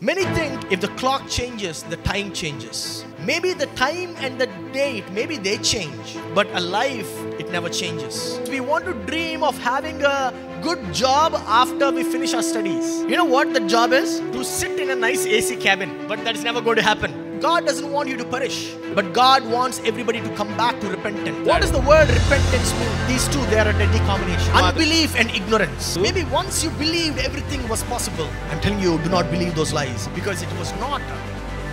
Many think if the clock changes, the time changes. Maybe the time and the date, maybe they change. But a life, it never changes. We want to dream of having a good job after we finish our studies. You know what the job is? To sit in a nice AC cabin. But that is never going to happen. God doesn't want you to perish. But God wants everybody to come back to repentance. What does the word repentance mean? These two, they are a deadly combination. Unbelief and ignorance. Maybe once you believed everything was possible, I'm telling you, do not believe those lies. Because it was not.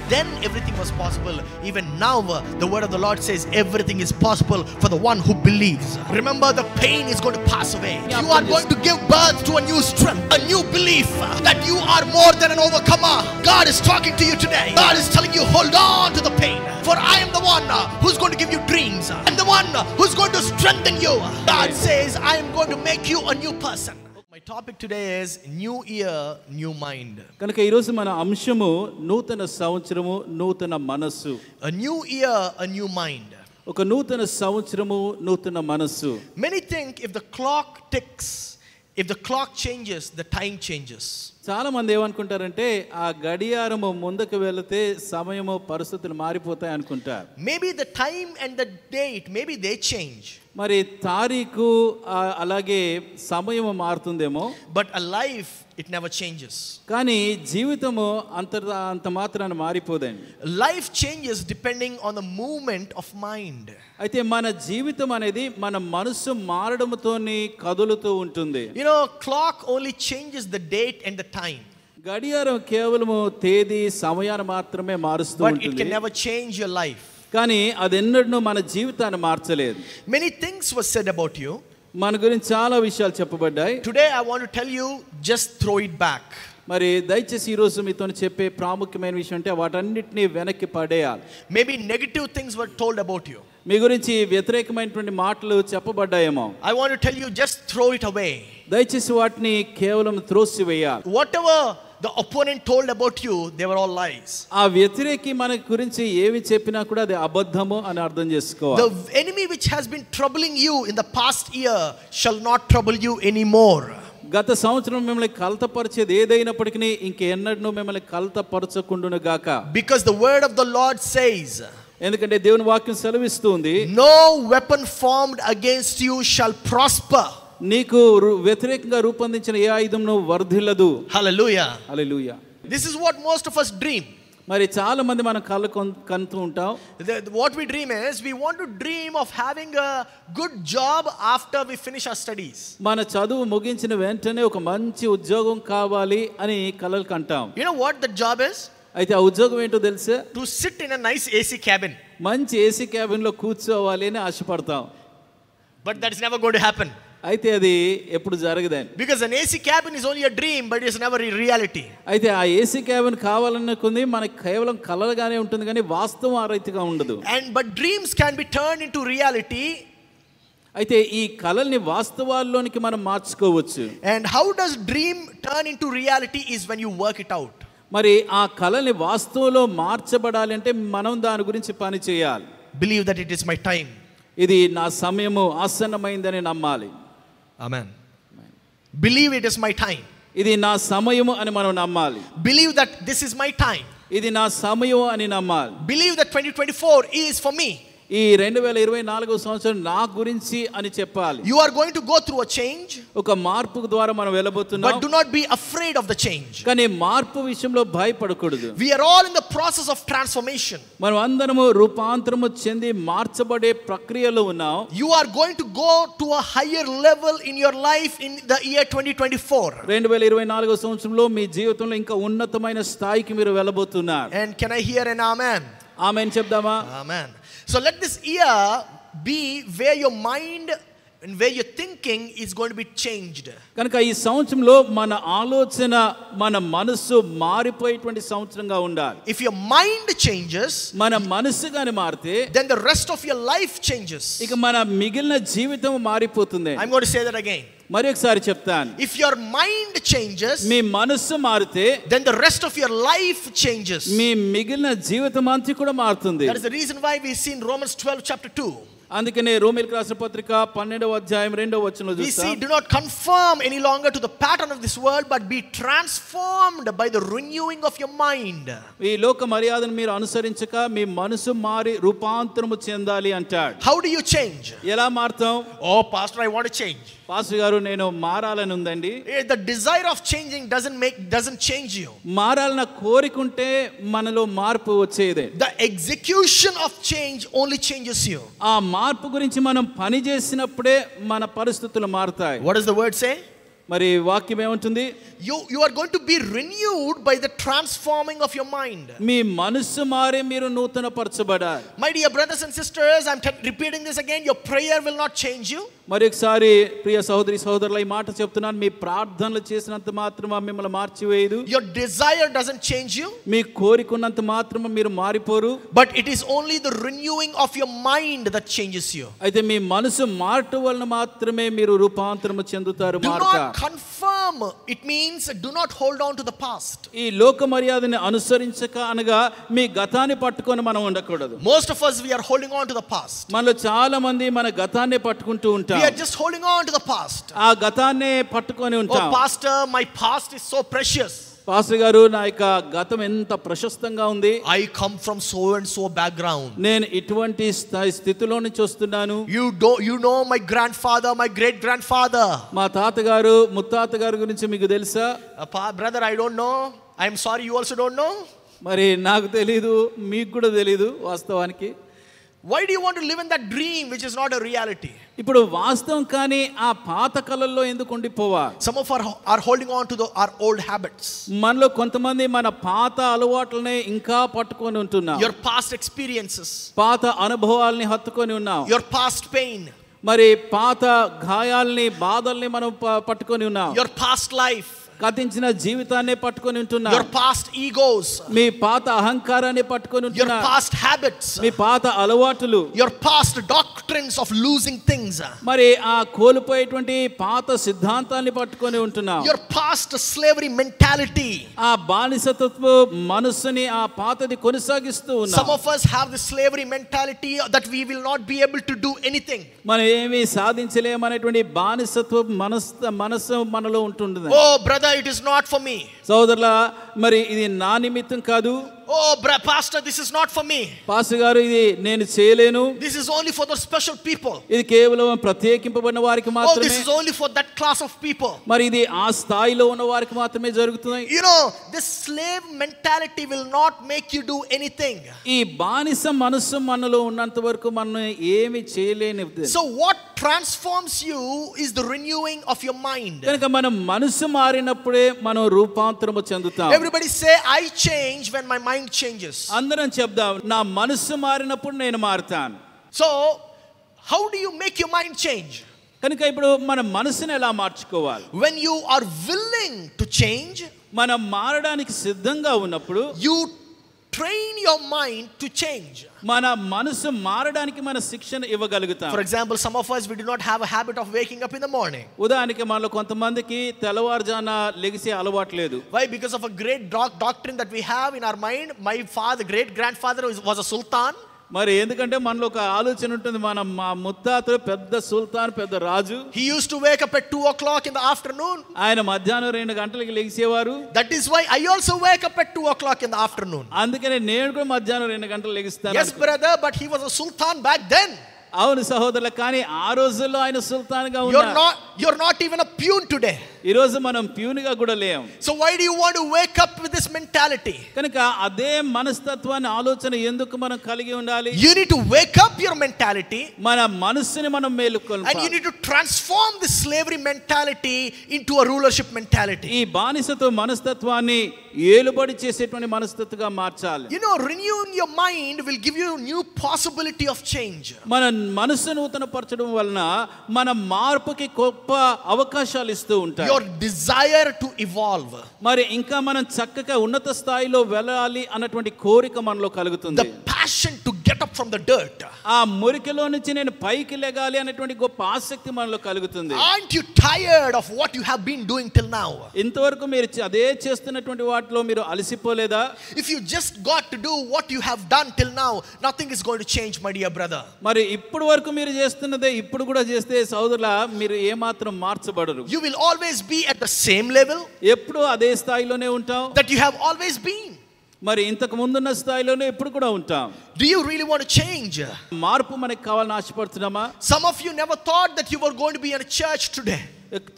Then everything was possible. Even now, the word of the Lord says everything is possible for the one who believes. Remember, the pain is going to pass away. You are going to give birth to a new strength, a new belief that you are more than an overcomer. God is talking to you today. God is telling you, hold on to the pain. For I am the one who's going to give you dreams. I'm the one who's going to strengthen you. God says, I am going to make you a new person. My topic today is New Year, New Mind. కనుక ఈ రోజు మన అంశము నూతన సంవత్సరము నూతన మనస్సు. A new year, a new mind. ఒక నూతన సంవత్సరము నూతన మనస్సు. Many think if the clock ticks, if the clock changes, the time changes. చాలా మంది ఏమనుకుంటారంటే ఆ గడియారము ముందుకు వెళితే సమయము పరిస్థితులు మారిపోతాయి అనుకుంటారు. Maybe the time and the date, maybe they change. మరి తారీఖు అలాగే సమయం మారుతుందేమో. But a life, it never changes. కానీ జీవితము అంత మాత్రాన మారిపోదండి. Life changes depending on the movement of mind. అయితే మన జీవితం అనేది మన మనసు మారడంతోని కదులుతూ ఉంటుంది. You know, clock only changes the date and the time. గడియారం కేవలము తేదీ సమయాన్ని మాత్రమే మారుస్తూ ఉంటుంది. But it can never change your life. కానీ అది ఎన్నడూ మన జీవితాన్ని మార్చలేదు. Many things were said about you. మన గురించి చాలా విషయాలు చెప్పబడ్డాయి. Today I want to tell you, just throw it back. మరి దయచేసి ఈ రోజు మీతో చెప్పే ప్రాముఖ్యమైన విషయం అంటే వాటన్నిటిని వెనక్కి పడేయాలి. Maybe negative things were told about you. మీ గురించి వ్యతిరేకమైనటువంటి మాటలు చెప్పబడ్డాయేమో. I want to tell you, just throw it away. దయచేసి వాటిని కేవలం త్రోసివేయాలి. Whatever the opponent told about you, they were all lies. ఆ వ్యతిరేకి మన గురించి ఏవి చెప్పినా కూడా అది అబద్ధము అని అర్థం చేసుకోవాలి. The enemy which has been troubling you in the past year shall not trouble you anymore. గత సంవత్సరం మిమ్మల్ని కలతపరిచేది ఏదైనప్పటికీ ఇంకెన్నడూ మిమ్మల్ని కలతపరచకుండును గాక. Because the word of the Lord says, ఎందుకంటే దేవుని వాక్యం సెలవిస్తుంది, no weapon formed against you shall prosper. నీకు వ్యతిరేకంగా రూపొందించిన ఏ ఆయుధంను వర్ధిల్లదు. Hallelujah. Hallelujah. This is what most of us dream. మరి చాలా మంది మనం కళ్ళు కంటూ ఉంటాం. What we dream is, we want to dream of having a good job after we finish our studies. మన చదువు ముగించిన వెంటనే ఒక మంచి ఉద్యోగం కావాలి అని కలలు కంటాం. You know what the job is? అయితే ఆ ఉద్యోగం ఏంటో తెలుసా? To sit in a nice AC cabin. మంచి ఏసీ క్యాబిన్ లో కూర్చోవాలి అని ఆశపడతాం. But that is never going to happen. అయితే అది ఎప్పుడు జరగదని. Because an AC cabin is only a dream, but it is never a reality. అయితే ఆ ఏసీ క్యాబిన్ కావాలనుకుంది మనకి కేవలం కలలుగానే ఉంటుంది కానీ వాస్తవం ఆ రీతిగా ఉండదు. But dreams can be turned into reality. అయితే ఈ కలల్ని వాస్తవాల్లోనికి మనం మార్చుకోవచ్చు. And how does dream turn into reality is when you work it out. మరి ఆ కళని వాస్తవంలో మార్చబడాలి అంటే మనం దాని గురించి పని చేయాలి. Believe that it is my time. ఇది నా సమయము ఆసన్నమైందని నమ్మాలి. Amen. Believe it is my time. ఇది నా సమయము అని మనం నమ్మాలి. Believe that this is my time. ఇది నా సమయం అని నమ్మాలి. Believe that 2024 is for me. ఈ 2024 సంవత్సరం నా గురించి అని చెప్పాలి. You are going to go through a change. ఒక మార్పు ద్వారా మనం వెళ్ళబోతున్నాం. But do not be afraid of the change. కానీ మార్పు విషయంలో భయపడకూడదు. We are all in the process of transformation. మనం అందరము రూపాంతరము చెంది మార్చబడే ప్రక్రియలో ఉన్నాం. You are going to go to a higher level in your life in the year 2024. 2024 సంవత్సరంలో మీ జీవితంలో ఇంకా ఉన్నతమైన స్థాయికి మీరు వెళ్ళబోతున్నారు. And can I hear an amen? Amen చెప్దామా? Amen. So let this year be where your mind and where your thinking is going to be changed. కనుక ఈ సంవత్సరంలో మన ఆలోచన మన మనసు మారిపోయేటువంటి సంవత్సరంగా ఉండాలి. If your mind changes, మన మనసు గాని మారితే then the rest of your life changes. ఇక మన మిగిలిన జీవితం మారిపోతుంది. I'm going to say that again. మరి ఒకసారి చెప్తాను. If your mind changes, మీ మనసు మారితే then the rest of your life changes. మీ మిగిలిన జీవితం అంతా కూడా మారుతుంది. That is the reason why we see in Romans 12 chapter 2. అందుకనే రోమీయులకు రాసిన పత్రిక 12వ అధ్యాయం 2వ వచనంలో We చూస్తాం. see, do not conform any longer to the pattern of this world, but be transformed by the renewing of your mind. ఈ లోక మర్యాదను మీరు అనుసరించక మీ మనసు మారి రూపాంతరము చెందాలి అంటాడు. How do you change? ఎలా మారుతాం? Oh, pastor, I want to change. Pastor గారు నేను మారాలని ఉందండి. The desire of changing doesn't change you. మారాలన్న కోరికుంటే మనలో మార్పు వచ్చేదే. The execution of change only changes you. ఆ మార్పు గురించి మనం పని చేసినప్పుడే మన పరిస్థితులు మారుతాయి. What does the word say? మరి వాక్యం ఏమంటుంది? You are going to be renewed by the transforming of your mind. మీ మనసు మారి మీరు నూతన పరచబడాలి. My dear brothers and sisters, I'm repeating this again. Your prayer will not change you. మరి ఒకసారి ప్రియ సహోదరి సహోదరుల ఈ మాట చెప్తున్నాను, మీ ప్రార్థనలు చేసినంత మాత్రమే మిమ్మల్ని మార్చివేయదు. Your desire doesn't change you. మీ కోరికున్నంత మాత్రమే మీరు మారిపోరు. But it is only the renewing of your mind that changes you. అయితే మీ మనసు మారటం వలన మాత్రమే మీరు రూపాంతరము చెందుతారు. Do not confirm. It means do not hold on to the past. ఈ లోక మర్యాదని అనుసరించక అనగా మీ గతాన్ని పట్టుకొని మనం ఉండకూడదు. Most of us, we are holding on to the past. మనలో చాలా మంది మన గతాన్ని పట్టుకుంటూ ఉంటాం. We are just holding on to the past. ఆ గతాన్నే పట్టుకొని ఉంటాం. Oh pastor, my past is so precious. Pastor గారు నా యొక్క గతం ఎంత ప్రశస్తంగా ఉంది. I come from so and so background. నేను ఇటువంటి స్థితిలో నుంచి వస్తున్నాను. You know my grandfather, my great grandfather. మా తాతగారు ముత్తాత గారి గురించి మీకు తెలుసా? Brother, I don't know. I am sorry, you also don't know. మరి నాకు తెలీదు, మీకు కూడా తెలీదు వాస్తవానికి. Why do you want to live in that dream which is not a reality? ఇప్పుడు వాస్తవం కానీ ఆ పాత కళల్లో ఎందుకు ఉండిపోవాలి? Some of are holding on to our old habits. మనలో కొంతమంది మన పాత అలవాట్లనే ఇంకా పట్టుకొని ఉంటున్నాం. Your past experiences. పాత అనుభవాల్ని హత్తుకొని ఉన్నాం. Your past pain. మరి పాత గాయాల్ని బాధల్ని మనం పట్టుకొని ఉన్నాం. Your past life. గతించిన జీవితాన్ని పట్టుకొని ఉంటున్నాం. Your past egos. మీ పాత అహంకారాన్ని పట్టుకొని ఉంటున్నాం. Your past habits. మీ పాత అలవాటులు. Your past doctrines of losing things. మరి ఆ కోల్పోయేటువంటి పాత సిద్ధాంతాన్ని పట్టుకొని ఉంటున్నాం. Your past slavery mentality. ఆ బానిసత్వపు మనస్సుని ఆ పాతది కొనసాగిస్తూ ఉన్నాం. Some of us have the slavery mentality that we will not be able to do anything. మనం ఏమీ సాధించలేమనేటువంటి బానిసత్వపు మనస్సు మనలో ఉంటుంటుంది. Oh brother, it is not for me. సోదరుల మరి ఇది నా నిమిత్తం కాదు. Oh pastor, this is not for me. Pastor గారు ఇది నేను చేయలేను. This is only for the special people. ఇది కేవలం ప్రత్యేకింపబడిన వారికి Oh, మాత్రమే. this is only for that class of people. మరి ఇది ఆ స్థాయిలో ఉన్న వారికి మాత్రమే జరుగుతుంది. You know, this slave mentality will not make you do anything. ఈ బానిస మనస్సు మనలో ఉన్నంత వరకు మనం ఏమీ చేయలేనిది. So what transforms you is the renewing of your mind. కనుక మనం మనసు మారినప్పుడే మనం రూపాంతరము చెందుతాం. Everybody say, I change when my mind changes. అందరం చెప్దాం, నా మనసు మారినప్పుడు నేను మారుతాను. So how do you make your mind change? కనుక ఇప్పుడు మన మనసుని ఎలా మార్చుకోవాలి? When you are willing to change, మనం మారడానికి సిద్ధంగా ఉన్నప్పుడు you train your mind to change. మన మనసు మారడానికి మన శిక్షణ ఇవ్వగలుగుతాం. For example, some of us, we do not have a habit of waking up in the morning. ఉదాహరణకి మనలో కొంతమందికి తెల్లవారుజాన లెగిసే అలవాటు లేదు. Why? Because of a great doctrine that we have in our mind. My father, great grandfather was a sultan. మరి ఎందుకంటే మనలో ఒక ఆలోచన ఉంటుంది, మా ముత్తాత పెద్ద సుల్తాన్, పెద్ద రాజు. He used to wake up at 2 o'clock in the afternoon. ఆయన మధ్యాహ్నం 2 గంటలకు లెగిసేవారు. That is why I also wake up at 2 o'clock in the afternoon. అందుకనే నేను కూడా మధ్యాహ్నం 2 గంటలకు లెగిస్తాను. Yes brother, but he was a sultan back then. అవును సహోదరుల, కానీ ఆ రోజుల్లో ఆయన సుల్తాన్గా ఉన్నారు. You're not even a peon today. ఈ రోజు మనం ప్యూన్గా కూడా లేం. So why do you want to wake up with this mentality? కనుక అదే మనస్తత్వాన్ని ఆలోచన ఎందుకు మనం కలిగి ఉండాలి? You need to wake up your mentality. మన మనస్సుని మనం మేలుకొల్పాలి. And you need to transform this slavery mentality into a rulership mentality. ఈ బానిసత్వ మనస్తత్వాన్ని ఏలుబడి చేసేటువంటి మనస్తత్వంగా మార్చాలి. You know, renewing your mind will give you new possibility of change. మన మనసు నూతన పరచడం వలన మన మార్పుకి గొప్ప అవకాశాలు ఇస్తూ ఉంటాయి. Your desire to evolve. మరి ఇంకా మనం చక్కగా ఉన్నత స్థాయిలో వెళ్ళాలి అన్నటువంటి కోరిక మనలో కలుగుతుంది. The passion to get up from the dirt. ఆ మురికిలో నుంచి నేను పైకి లెగాలి అనేటువంటి గొప్ప ఆసక్తి మనలో కలుగుతుంది. Aren't you tired of what you have been doing till now? ఇంతవరకు మీరు అదే చేస్తున్నటువంటి వాటిలో మీరు అలసిపోలేదా? If you just got to do what you have done till now, nothing is going to change, my dear brother. మరి ఇప్పుడు వరకు మీరు చేస్తున్నదే ఇప్పుడు కూడా చేస్తే సోదరులా మీరు ఏమాత్రం మార్చబడరు. You will always be at the same level ఎప్పుడు అదే స్థాయిలోనే ఉంటాం that you have always been. మరి ఇంతకు ముందున్న స్థాయిలోనే ఎప్పుడు కూడా ఉంటాం. Do you really want to change? మార్పు మనకు కావాలని ఆశపడుతున్నామా? Some of you never thought that you were going to be in a church today.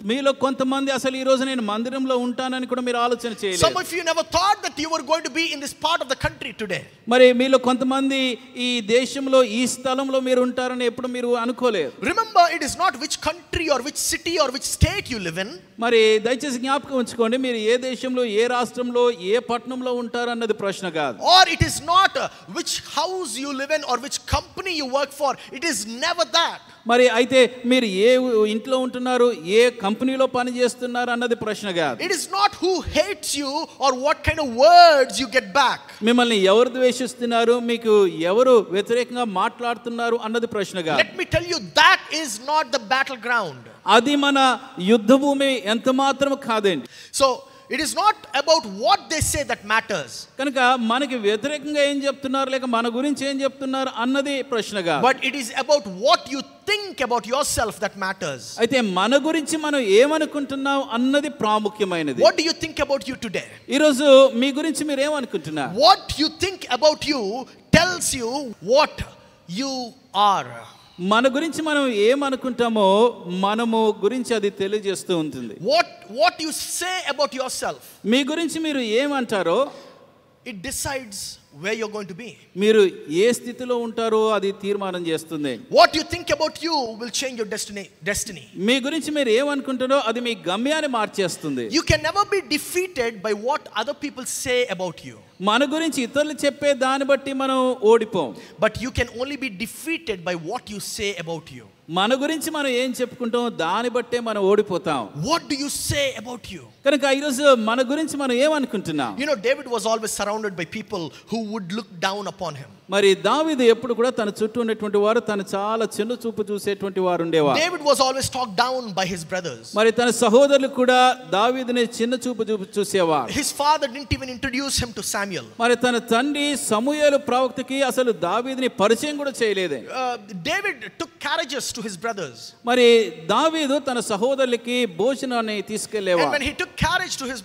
మీలో కొంతమంది అసలు ఈ రోజు నేను మందిరంలో ఉంటానని కూడా మీరు ఆలోచన చేయలేదు. Some of you never thought that you were going to be in this part of the country today. మరి మీలో కొంతమంది ఈ దేశంలో ఈ స్థలంలో మీరు ఉంటారని ఎప్పుడు మీరు అనుకోలేరు. Remember, it is not which country or which city or which state you live in. మరి దయచేసి జ్ఞాపకం ఉంచుకోండి, మీరు ఏ దేశంలో ఏ రాష్ట్రంలో ఏ పట్టణంలో ఉంటారన్నది ప్రశ్న కాదు. Or it is not which house you live in or which company you work for. It is never that. మరి అయితే మీరు ఏ ఇంట్లో ఉంటున్నారు, ఏ కంపెనీలో పని చేస్తున్నారు అన్నది ప్రశ్న కాదు. It is not who hates you or what kind of words you get back. మిమ్మల్ని ఎవరు ద్వేషిస్తున్నారు, మీకు ఎవరు వ్యతిరేకంగా మాట్లాడుతున్నారు అన్నది ప్రశ్న కాదు. Let me tell you, that is not the battleground. అది మన యుద్ధ భూమి ఎంత మాత్రం కాదండి. So it is not about what they say that matters. కనుక మనకి వ్యతిరేకంగా ఏం చెప్తున్నారు లేక మన గురించి ఏం చెప్తున్నారు అన్నది ప్రశ్న కాదు. But it is about what you think about yourself that matters. అయితే మన గురించి మనం ఏమనుకుంటున్నాం అన్నది ప్రాముఖ్యమైనది. What do you think about you today? ఈ రోజు మీ గురించి మీరు ఏమనుకుంటున్నారు? What you think about you tells you what you are. మన గురించి మనం ఏమనుకుంటామో మనము గురించి అది తెలియజేస్తూ ఉంటుంది. What you say about yourself, మీ గురించి మీరు ఏమంటారో it decides where you're going to be. మీరు ఏ స్థితిలో ఉంటారో అది తీర్మానం చేస్తుంది. What you think about you will change your destiny. మీ గురించి మీరు ఏమనుకుంటారో అది మీ గమ్యాన్ని మార్చేస్తుంది. You can never be defeated by what other people say about you. మన గురించి ఇతరులు చెప్పే దాన్ని బట్టి మనం ఓడిపోం. But you can only be defeated by what you say about you. మన గురించి మనం ఏం చెప్పుకుంటాం దాన్ని బట్టే మనం ఓడిపోతాం. What do you say about you? కనుక ఈరోజు మన గురించి మనం ఏమనుకుంటున్నాం? You know, David was always surrounded by people who would look down upon him. మరి దావీదు ఎప్పుడు కూడా తన చుట్టూ ఉన్నటువంటి వారు తను చాలా చిన్న చూపు చూసేటువంటి వారు ఉండేవారు. David was always talked down by his brothers. మరి తన సహోదరులు కూడా దావీదుని చిన్న చూపు చూసేవారు. His father didn't even introduce him to Samuel. మరి తన తండ్రి సమూయేలు ప్రవక్తకి అసలు దావీదుని పరిచయం కూడా చేయలేదే. David took carriages to his brothers. మరి దావీదు తన సహోదరులకి భోజనాన్ని తీసుకెళ్లేవాడు. And when he took carriage to his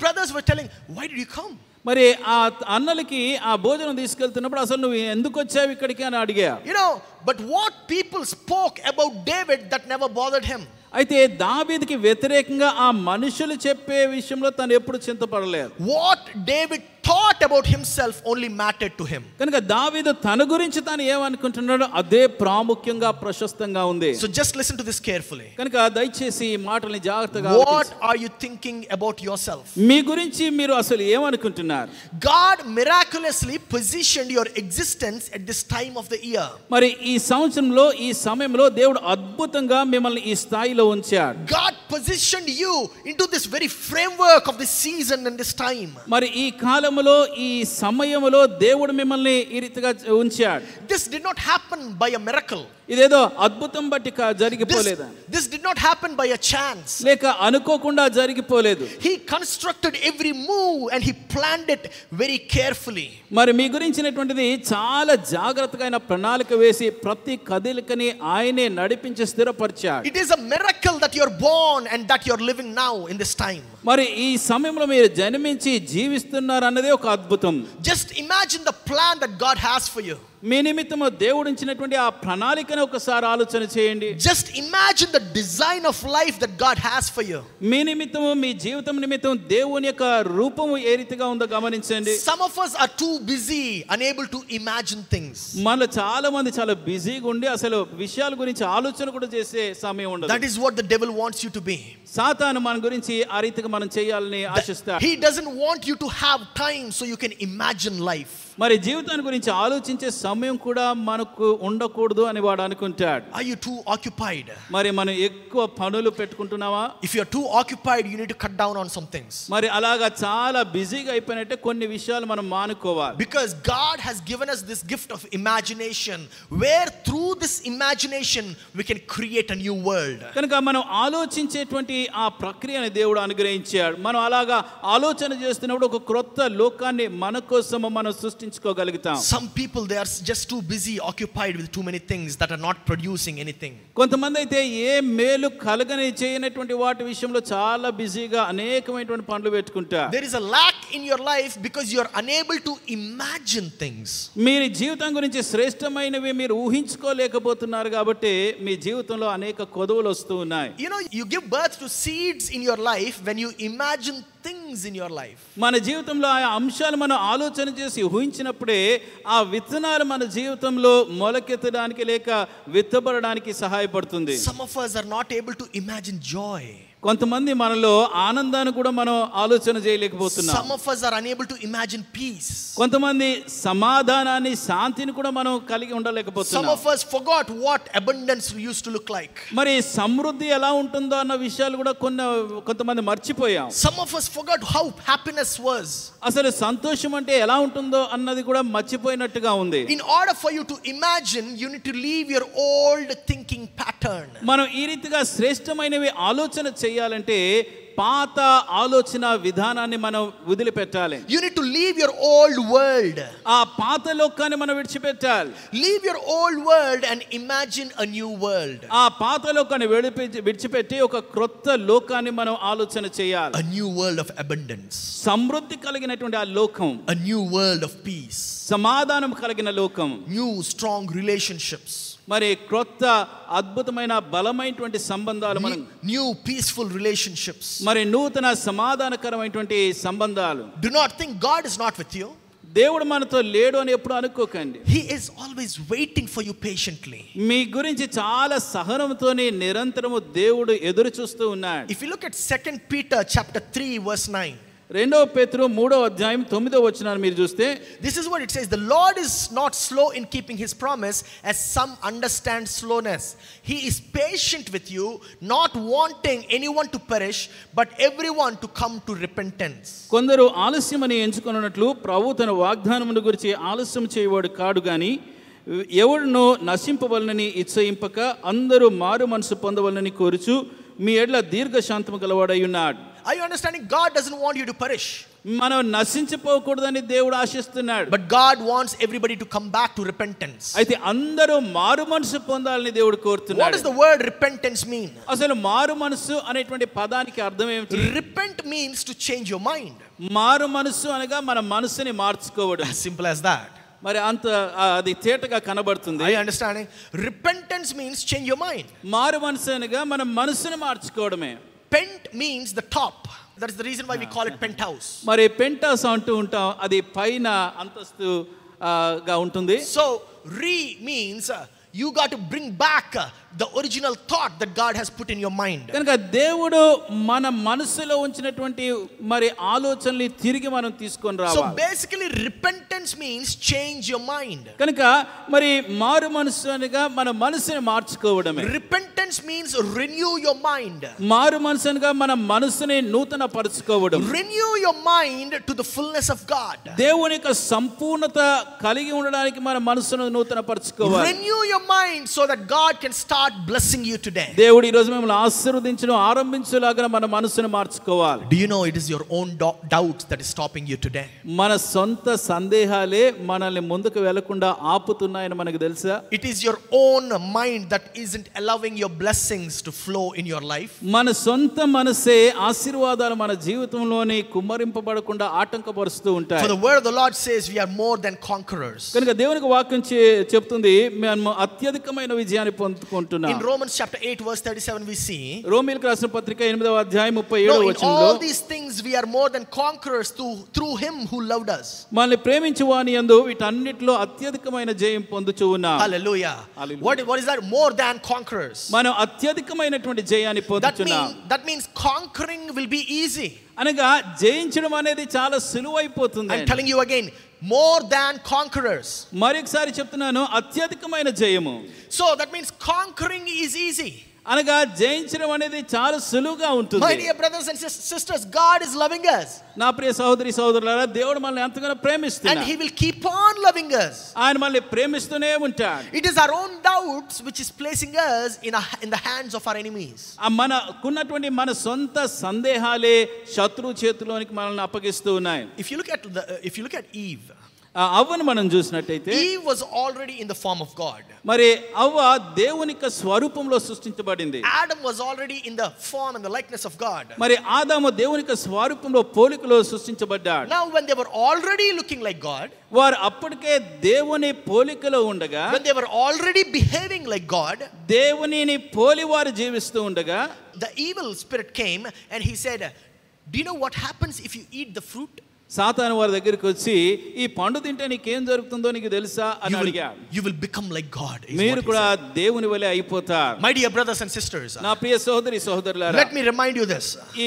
brothers were telling, "Why did you come?" మరి ఆ అన్నలకి ఆ భోజనం తీసుకెళ్తున్నప్పుడు అసలు నువ్వు ఎందుకు వచ్చావు ఇక్కడికి అని అడిగా. You know, but what people spoke about David that never bothered him. అయితే దావీదుకి వ్యతిరేకంగా ఆ మనుషులు చెప్పే విషయంలో తను ఎప్పుడు చింతపడలేదు. What David thought about himself only mattered to him. కనుక దావీదు తన గురించి తాను ఏమనుకుంటున్నాడో అదే ప్రాముఖ్యంగా ప్రశస్తంగా ఉంది. So just listen to this carefully. కనుక దయచేసి ఈ మాటల్ని జాగ్రత్తగా What are you thinking about yourself? మీ గురించి మీరు అసలు ఏమనుకుంటున్నారు? God miraculously positioned your existence at this time of the year. మరి ఈ సంవత్సరంలో ఈ సమయంలో దేవుడు అద్భుతంగా మిమ్మల్ని ఈ స్థాయిలో ఉంచాడు. God positioned you into this very framework of this season and this time. మరి ఈ కాలములో ఈ సమయములో దేవుడు మిమ్మల్ని ఈ రీతిగా ఉంచాడు. This did not happen by a miracle. ఇదేదో అద్భుతం బట్టి జరిగిపోలేదు. This did not happen by a chance. లేక అనుకోకుండా జరిగిపోలేదు. He constructed every move and he planned it very carefully. మరి మీ గురించినటువంటిది చాలా జాగ్రత్తగా ఆయన ప్రణాళిక వేసి ప్రతి కదలికని ఆయనే నడిపించి స్థిరపరిచాడు. It is a miracle that you are born and that you are living now in this time. మరి ఈ సమయంలో మీరు జన్మించి జీవిస్తున్నారు అన్నదే ఒక అద్భుతం. Just imagine the plan that God has for you. మీ నిమిత్తము దేవుడు ఇచ్చినటువంటి ఆ ప్రణాళికను ఒకసారి ఆలోచన చేయండి. Just imagine the design of life that God has for you. మీ నిమిత్తము మీ జీవితం నిమిత్తం దేవుని యొక్క రూపము ఏ రీతిగా ఉందో గమనించండి. Some of us are too busy, unable to imagine things. మన చాలా మంది చాలా బిజీగా ఉండి అసలు విషయాల గురించి ఆలోచన కూడా చేసే సమయం ఉండదు. That is what the devil wants you to be. సాతాను మన గురించి ఆ రీతిగా మనం చేయాలని ఆశిస్తాడు. He doesn't want you to have time so you can imagine life. మరి జీవితాన్ని గురించి ఆలోచించే సమయం కూడా మనకు ఉండకూడదు అని వాడు అనుకుంటాడు. Are you too occupied? మరి మనం ఎక్కువ పనులు పెట్టుకుంటున్నావా? If you are too occupied, you need to cut down on some things. మరి అలాగా చాలా బిజీగా అయిపోయినట్టే కొన్ని విషయాలు మనం మానుకోవాలి. Because God has given us this gift of imagination, where through this imagination we can create a new world. కనుక మనం ఆలోచించేటువంటి ఆ ప్రక్రియని దేవుడు అనుగ్రహించాడు. మనం అలాగా ఆలోచన చేస్తున్నప్పుడు ఒక క్రొత్త లోకాన్ని మన కోసం మనం సృష్టించుకోగలుగుతాం. Some people, they are just too busy, occupied with too many things that are not producing anything. కొంతమంది అయితే ఏ మేలు కలగని చేయనటువంటి వాటి విషయంలో చాలా బిజీగా అనేకమైనటువంటి పనులు పెట్టుకుంటారు. There is a lack in your life because you are unable to imagine things. మీరు జీవితం గురించి శ్రేష్టమైనవి మీరు ఊహించుకోలేకపోతున్నారు కాబట్టి మీ జీవితంలో అనేక కొదువులు వస్తూ ఉన్నాయి. You know, you give birth to seeds in your life when you imagine things in your life. మన జీవితంలో ఆ అంశాలు మనం ఆలోచన చేసి ఊహించినప్పుడే ఆ విత్తనాలు మన జీవితంలో మొలకెత్తడానికి లేక విత్తబడడానికి సహాయపడుతుంది. Some of us are not able to imagine joy. కొంతమంది మనలో ఆనందాన్ని కూడా మనం ఆలోచన చేయలేకపోతున్నాం. Some of us are unable to imagine peace. కొంతమంది సమాధానాన్ని శాంతిని కూడా మనం కలిగి ఉండలేకపోతున్నాం. Some of us forgot what abundance used to look like. మరి సమృద్ధి ఎలా ఉంటుందో అన్న విషయాలు కూడా కొంతమంది మర్చిపోయాం. Some of us forgot how happiness was. అసలు సంతోషం అంటే ఎలా ఉంటుందో అన్నది కూడా మర్చిపోయినట్టుగా ఉంది. In order for you to imagine, you need to leave your old thinking pattern. మనం ఈ రీతిగా శ్రేష్టమైనవి ఆలోచన చేయాలంటే పాత ఆలోచన విధానాన్ని మనం వదిలిపెట్టాలి. You need to leave your old world. ఆ పాత లోకాన్ని మనం విడిచిపెట్టాలి. Leave your old world and imagine a new world. ఆ పాత లోకాన్ని విడిచిపెట్టి ఒక క్రొత్త లోకాన్ని మనం ఆలోచన చేయాలి. A new world of abundance. సమృద్ధి కలిగినటువంటి ఆ లోకం. A new world of peace. సమాధానం కలిగిన లోకం. New strong relationships. మరి క్రొత్త అద్భుతమైన బలమైనటువంటి సంబంధాలు మనం new peaceful relationships. మరి నూతన సమాధానకరమైనటువంటి సంబంధాలు. Do not think God is not with you. దేవుడు మనతో లేడు అని ఎప్పుడు అనుకోకండి. He is always waiting for you patiently. మీ గురించి చాలా సహనంతోనే నిరంతరము దేవుడు ఎదురు చూస్తూ ఉన్నాడు. If you look at 2 Peter chapter 3 verse 9. రెండవ పేతురు 3వ అధ్యాయం 9వ వచనాన్ని మీరు చూస్తే this is what it says, the Lord is not slow in keeping his promise as some understand slowness. He is patient with you, not wanting anyone to perish but everyone to come to repentance. కొందరు ఆలస్యమని ఎంచుకొనున్నట్లు ప్రభు తన వాగ్దానమును గురించి ఆలస్యం చేయవాడు కాడు గాని ఎవడునో నశింపవలనని ఇచ్చయింపక అందరూ మారు మనసు పొందవలనని కోరుచు మీ ఎడల దీర్ఘశాంతము గలవాడై ఉన్నాడు. Are you understanding? God doesn't want you to perish. మనం నశించిపోకూడదని దేవుడు ఆశిస్తున్నాడు. But God wants everybody to come back to repentance. అయితే అందరూ మారు మనసు పొందాలని దేవుడు కోరుతున్నాడు. What does the word repentance mean? అసలు మారు మనసు అనేటువంటి పదానికి అర్థం ఏమిటి? Repent means to change your mind. మారు మనసు అనగా మన మనసుని మార్చుకోవడం. As simple as that. మరి అంత అది తేటగా కనబడుతుంది. Are you understanding? Repentance means change your mind. మారు మనసు అనగా మన మనసుని మార్చుకోవడమే. Pent means the top. That is the reason why we call it penthouse. మరి పెంట్హౌస్ అంటూ ఉంటాం, అది పైన అంతస్తు గా ఉంటుంది. So re means you got to bring back the original thought that God has put in your mind. కనుక దేవుడు మన మనసులో ఉంచినటువంటి మరి ఆలోచనల్ని తిరిగి మనం తీసుకొని రావాలి. So basically repentance means change your mind. కనుక మరి మారు మనసు అనగా మన మనసుని మార్చుకోవడమే. Repentance means renew your mind. మారు మనసు అనగా మన మనసుని నూతన పరచుకోవడం. Renew your mind to the fullness of God. దేవుని యొక్క సంపూర్ణత కలిగి ఉండడానికి మన మనసును నూతన పరచుకోవాలి. Renew your mind so that God can start blessing you today. దేవుడు ఈ రోజు మిమ్మల్ని ఆశీర్వదించడం ఆరంభించేలాగా మన మనసును మార్చుకోవాలి. Do you know it is your own doubts that is stopping you today? మన సొంత సందేహాలే మనల్ని ముందుకు వెళ్లకుండా ఆపుతున్నాయని మనకు తెలుసా? It is your own mind that isn't allowing your blessings to flow in your life. మన సొంత మనసే ఆశీర్వాదాలు మన జీవితంలోని కుమ్మరింపబడకుండా ఆటంకపరుస్తూ ఉంటాయి. For the word of the Lord says we are more than conquerors. కనుక దేవునికి వాక్యం చెప్తుంది మనం అత్యధికమైన విజయాన్ని పొందుకుంటున్నాం. In Romans chapter 8 verse 37 we see, రోమీయులకు రాసిన పత్రిక 8వ అధ్యాయం 37వ వచనంలో, all these things we are more than conquerors through him who loved us. మనల్ని ప్రేమించు వాని యందు వీటన్నిటిలో అత్యధికమైన జయం పొందుచు ఉన్నాం. Hallelujah. What is that? More than conquerors. మన మనం అత్యధికమైనటువంటి జయాన్ని పొందుతున్నాం. That means conquering will be easy. అనగా జయించడం అనేది చాలా సులువైపోతుంది. I'm telling you again, more than conquerors. మరొకసారి చెప్తున్నాను, అత్యధికమైన జయము. So that means conquering is easy. అనగా జయించడం అనేది చాలా సులువుగా ఉంటుంది. My dear brothers and sisters, God is loving us. నా ప్రియ సహోదరి సహోదరులారా, దేవుడు మనల్ని ఎంతగానో ప్రేమిస్తున్నాడు. And he will keep on loving us. ఆయన మనల్ని ప్రేమిస్తూనే ఉంటాడు. It is our own doubts which is placing us in the hands of our enemies. మనకున్నటువంటి మన సొంత సందేహాలే శత్రువు చేతిలోనికి మనల్ని అప్పగిస్తూ ఉన్నాయి. If you look at Eve, అవ్వను మనం చూసినట్టయితే Eve was already in the form of God. మరి అవ్వ దేవుని యొక్క స్వరూపంలో సృష్టించబడింది. Adam was already in the form and the likeness of God. మరి ఆదాము దేవుని యొక్క స్వరూపంలో పోలికలో సృష్టించబడ్డాడు. Now when they were already looking like God, వారు అప్పటికే దేవుని పోలికలో ఉండగా, when they were already behaving like God, దేవునిని పోలి వారు జీవిస్తూ ఉండగా, the evil spirit came and he said, do you know what happens if you eat the fruit? సాతాను వారి దగ్గరికి వచ్చి, ఈ పండు తింటే నీకేం జరుగుతుందో నీకు తెలుసా అని అడిగాడు. You will become like God. మీరు కూడా దేవుని వలె అయిపోతారు. My dear brothers and sisters, నా ప్రియ సహోదరి సహోదరులారా, let me remind you this. ఈ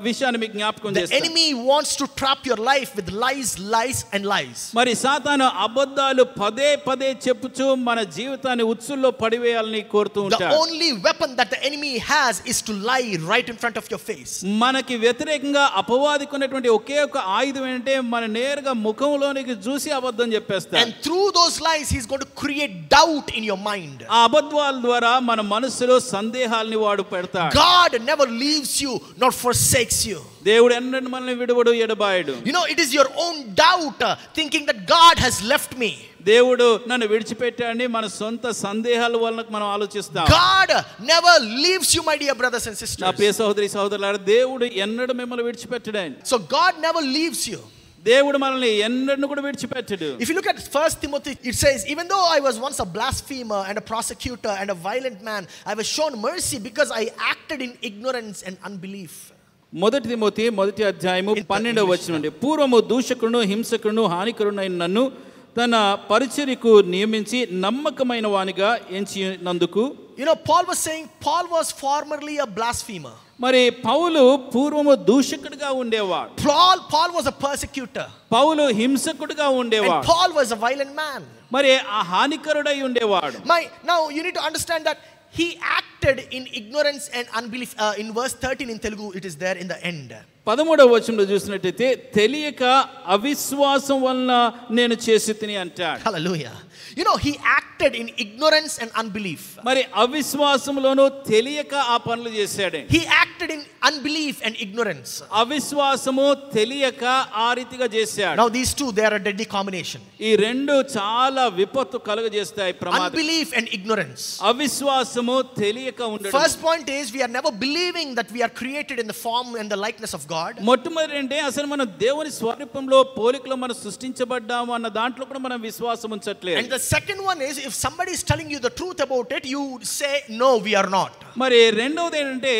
విషయాన్ని మీకు జ్ఞాపకం చేస్తాను. The enemy wants to trap your life with lies and lies. మరి సాతాను అబద్ధాలు పదే పదే చెప్పుచూ మన జీవితాన్ని ఉచ్చుల్లో పడివేయాలని కోరుతూ ఉంటాడు. The only weapon that the enemy has is to lie right in front of your face. మనకి వ్యతిరేకంగా అపవాదికున్నటువంటి ఒకే ఒక ఆయుధం ఏంటంటే మన నేరుగా ముఖంలోనికి చూసి అబద్ధం చెప్పేస్తాడు. And through those lies he is going to create doubt in your mind. ఆ అబద్ధాల ద్వారా మన మనసులో సందేహాల్ని వాడు పెడతాడు. God never leaves you nor forsakes you. దేవుడు ఎన్నడూ మనల్ని విడువడు, ఎడబాయడు. You know, it is your own doubt thinking that God has left me. దేవుడు నన్ను విడిచిపెట్టాడని మన సొంత సందేహాల వలన మనం ఆలోచిస్తాం. God never leaves you, my dear brothers and sisters. నా ప్రియ సహోదరి సహోదరులారా, దేవుడు ఎన్నడూ మిమ్మల్ని విడిచిపెట్టడాయని. So God never leaves you. దేవుడు మనల్ని ఎన్నడూ కూడా విడిచిపెట్టడు. If you look at 1 Timothy, it says, even though I was once a blasphemer and a prosecutor and a violent man, I was shown mercy because I acted in ignorance and unbelief. మొదటి Timothy 1వ అధ్యాయము 12వ వచనం నుండి, పూర్వము దూషకుడును హింసకుడును హానికరుడైన నన్ను తన పరిచర్యకు నియమించి నమ్మకమైన వానిగా ఎంచినందుకు. You know, Paul was saying Paul was formerly a blasphemer. మరి పౌలు పూర్వము దూషకుడిగా ఉండేవాడు. Paul was a persecutor. పౌలు హింసకుడిగా ఉండేవాడు. And Paul was a violent man. మరి ఆ హానికరుడై ఉండేవాడు. Now you need to understand that he acted in ignorance and unbelief. In verse 13 in Telugu it is there in the end. 13వ వచనంలో చూసినట్టయితే, తెలియక అవిశ్వాసం వలన నేను చేసి తిని అంటాడు. Hallelujah. You know, he acted in ignorance and unbelief. మరి అవిశ్వాసంలోనూ తెలియక ఆ పనులు చేశాడు. He acted in unbelief and ignorance. అవిశ్వాసము తెలియక ఆ రీతిగా చేశాడు. Now these two, they are a deadly combination. ఈ రెండు చాలా విపత్తు కలుగజేస్తాయి, ప్రమాదం. Unbelief and ignorance. అవిశ్వాసము తెలియక ఉండడం. First point is we are never believing that we are created in the form and the likeness of God. మొట్టమొదటి అంటే అసలు మనం దేవుని స్వరూపంలో పోలికలో మనం సృష్టించబడ్డాము అన్న దాంట్లో కూడా మనం విశ్వాసం ఉంచట్లేదు. And the second one is, if somebody is telling you the truth about it, you say no, we are not. మరి రెండవది ఏంటంటే,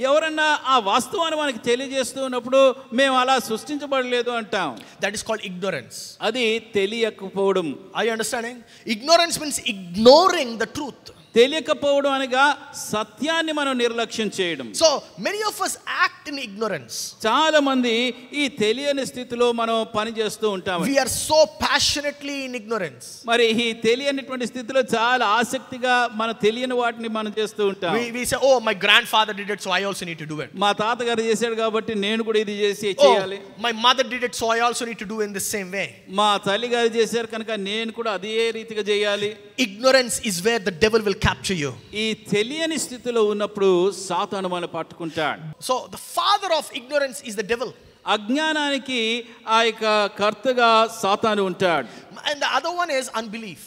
ఎవరన్నా ఆ వాస్తవాన్ని మనకి తెలియజేస్తున్నప్పుడు మేము అలా సృష్టించబడలేదు అంటాం. That is called ignorance. అది తెలియకపోవడం. Are you understanding? Ignorance means ignoring the truth. తెలియకపోవడం అనగా సత్యాన్ని మనం నిర్లక్ష్యం చేయడం. So many of us act in ignorance. చాలా మంది ఈ తెలియని స్థితిలో మనం పని చేస్తూ ఉంటాం. We are so passionately in ignorance. మరి ఈ తెలియనిటువంటి స్థితిలో చాలా ఆసక్తిగా మన తెలియని వాటిని మనం చేస్తూ ఉంటాం. We say, oh, my grandfather did it, so I also need to do it. మా తాతగారు చేశాడు కాబట్టి నేను కూడా ఇది చేయాలి. My mother did it, so I also need to do in the same way. మా తల్లిగారు చేశారు కనుక నేను కూడా అదే రీతిగా చేయాలి. Ignorance is where the devil will capture you. ఈ తెలియని స్థితిలో ఉన్నప్పుడు సాతాను మనల్ని పట్టుకుంటాడు. So the father of ignorance is the devil. అజ్ఞానానికి ఆ యొక్క కర్తగా సాతాను ఉంటాడు. And the other one is unbelief.